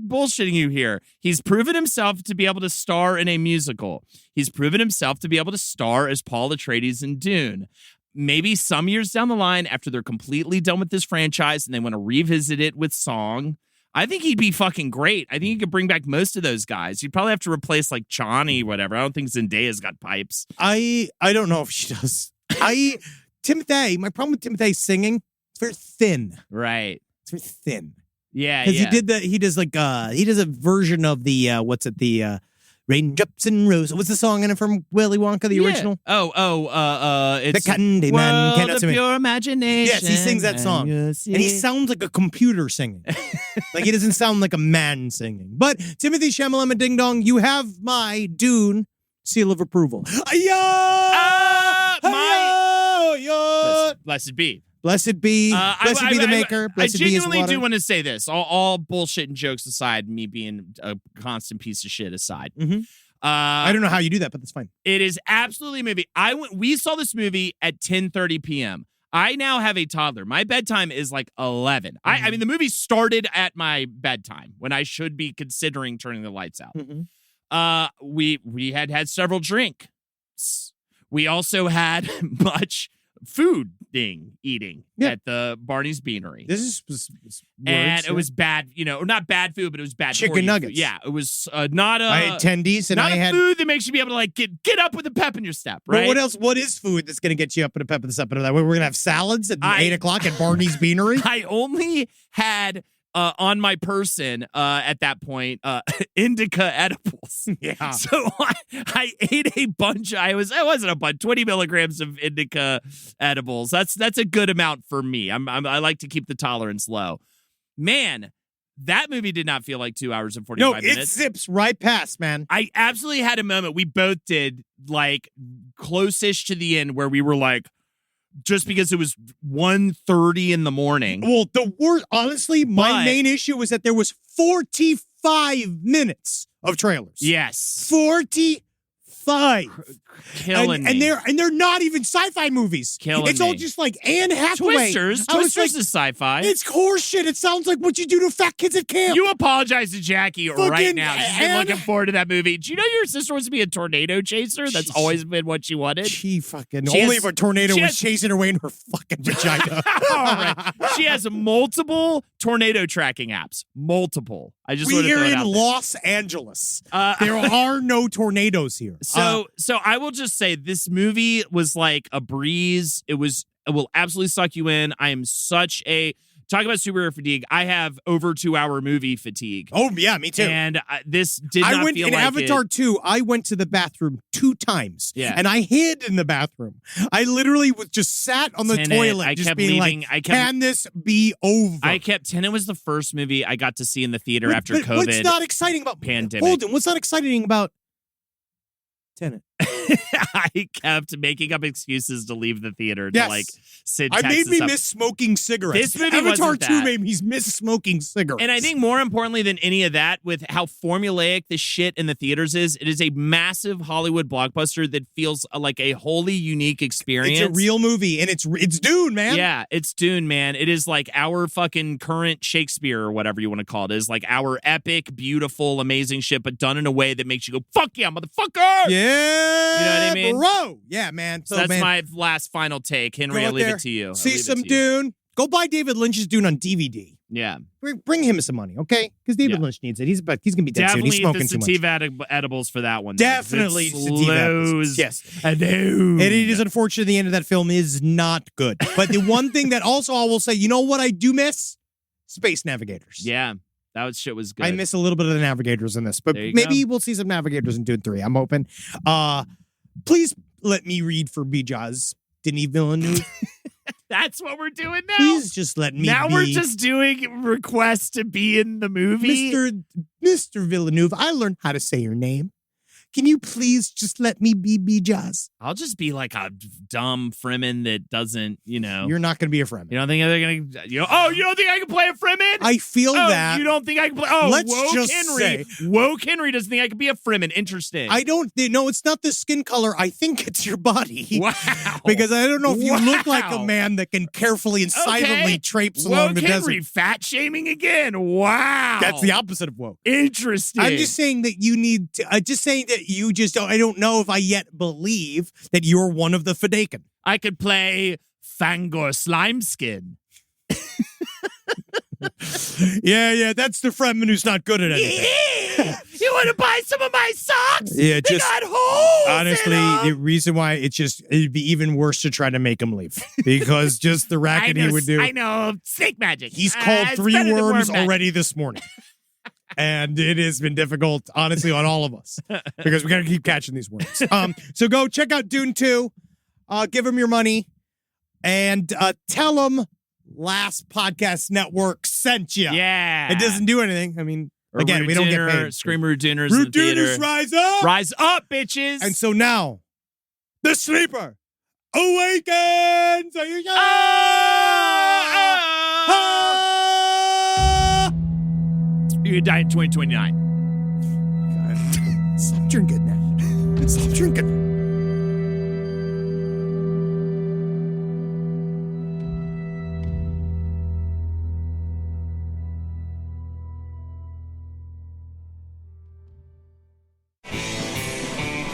bullshitting you here. He's proven himself to be able to star in a musical. He's proven himself to be able to star as Paul Atreides in Dune. Maybe some years down the line, after they're completely done with this franchise and they want to revisit it with song, I think he'd be fucking great. I think you could bring back most of those guys. You'd probably have to replace like Chani, whatever. I don't think Zendaya's got pipes. I don't know if she does. Timothy, my problem with Timothy singing, it's very thin. Right. It's very thin. Yeah, Because yeah. he does a version of the Raindrops and Roses. What's the song in it from Willy Wonka, the original? It's The Candy Man cannot World sing. of Pure Imagination. Yes, he sings that song. And he sounds like a computer singing. Like he doesn't sound like a man singing. But Timothy Chalamet Ding Dong, you have my Dune seal of approval. Blessed be. Blessed be the maker. Blessed I be his genuinely water. do want to say this. All bullshit and jokes aside, me being a constant piece of shit aside. Mhm. I don't know how you do that, but that's fine. It is absolutely a movie. We saw this movie at 10:30 p.m. I now have a toddler. My bedtime is like 11. I mean, the movie started at my bedtime when I should be considering turning the lights out. We had several drinks. We also had much eating at the Barney's Beanery. This was and it was bad, not bad food, but it was bad Chicken for you nuggets. food. Yeah, it was not a. I had tendies and not I a had food that makes you be able to like get up with a pep in your step, right? But what else? What is food that's going to get you up in a pep in the step? We're going to have salads at 8 o'clock at Barney's Beanery. I only had on my person at that point indica edibles. Yeah. So I ate a bunch. It wasn't a bunch. 20 milligrams of indica edibles. That's a good amount for me. I like to keep the tolerance low. Man, that movie did not feel like 2 hours and 45 minutes. It zips right past, man. I absolutely had a moment. We both did, like, close-ish to the end where we were like, just because it was 1:30 in the morning. Well, the worst, honestly, my main issue was that there was 45 minutes of trailers. Yes. 45. Killing me. And they're not even sci-fi movies. Killing It's all me. just like Anne Hathaway. Twisters. I was Twisters like, is sci-fi. It's horseshit. It sounds like what you do to fat kids at camp. You apologize to Jackie right Fucking now. She's been Anne- looking forward to that movie. Do you know your sister wants to be a tornado chaser? That's always been what she wanted. She fucking She only has- if a tornado she was has- chasing her way in her fucking vagina. All right. She has multiple tornado tracking apps. Multiple. I just want to We throw are it in out there. Los Angeles. There are no tornadoes here. So So I will just say this movie was like a breeze. It will absolutely suck you in. I am such a talk about superhero fatigue. I have over 2-hour movie fatigue. Oh yeah, me too. And this did not feel in like Avatar it. 2, I went to the bathroom 2 times. Yeah. And I hid in the bathroom. I literally was just sat on the Tenet, toilet, I just kept being leaving. like, can this be over? Tenet was the first movie I got to see in the theater after but COVID. What's not exciting about pandemic. Holden, what's not exciting about Tenet? I kept making up excuses to leave the theater to Yes. like sit. I made Texas me up. miss smoking cigarettes. This movie Avatar wasn't 2 that. made me miss smoking cigarettes. And I think more importantly than any of that, with how formulaic this shit in the theaters is, it is a massive Hollywood blockbuster that feels like a wholly unique experience. it's a real movie, and it's Dune, man. Yeah, it's Dune, man. It is like our fucking current Shakespeare or whatever you want to call it. It is like our epic, beautiful, amazing shit, but done in a way that makes you go, fuck yeah, motherfucker! Yeah. You know what I mean? Bro. Yeah, man. So that's man, my last final take. Henry, go I out leave there, it to you. See some Dune. Go buy David Lynch's Dune on DVD. Yeah. Bring him some money, okay? Because David Lynch needs it. He's gonna be dead soon. Definitely He's eat smoking the too much. sativa edibles for that one. though, 'cause Definitely it sativa edibles. slows Yes. a dude. And it is unfortunate the end of that film is not good. But the one thing that also I will say, you know what I do miss? Space Navigators. Yeah. That shit was good. I miss a little bit of the Navigators in this, but There you maybe go. we'll see some Navigators in Dune 3. I'm hoping. Please let me read for Bijaz, Denis Villeneuve. That's what we're doing now. Please just let me now be. we're just doing requests to be in the movie. Mr. Villeneuve, I learned how to say your name. Can you please just let me be Bijaz? I'll just be like a dumb Fremen that doesn't, You're not going to be a Fremen. You don't think they're gonna? You don't think I can play a Fremen? I feel that. You don't think I can play? Oh, Let's woke just Henry. say- Woke Henry doesn't think I can be a Fremen. Interesting. I don't. No, it's not the skin color. I think it's your body. Wow. Because I don't know if you look like a Wow. man that can carefully and silently traipse Woke along the Henry, desert. fat shaming again. Wow. That's the opposite of woke. Interesting. I'm just saying that you need to. I'm just saying that you just don't. I don't know if I yet believe that you're one of the Fadaken. I could play Fangor Slimeskin. Yeah, that's the Fremen who's not good at anything. Yeah. You want to buy some of my socks? Yeah, They just got holes in honestly, 'em. the reason why it'd be even worse to try to make him leave because just the racket he would do. I know snake magic. He's called It's 3 better than worm worms magic. already this morning. And it has been difficult, honestly, on all of us because we got to keep catching these worms. So go check out Dune 2. Give him your money and tell him Last Podcast Network sent you. Yeah. It doesn't do anything. I mean, Or again, Root we don't Dinner, get paid. Scream Root Dinners in the theater. Root rise up. Rise up, bitches. And so now, the sleeper awakens. Are you You die in 2029. God. Stop drinking that. Stop drinking.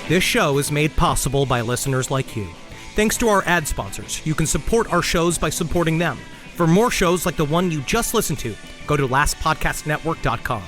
This show is made possible by listeners like you. Thanks to our ad sponsors, you can support our shows by supporting them. For more shows like the one you just listened to, go to lastpodcastnetwork.com.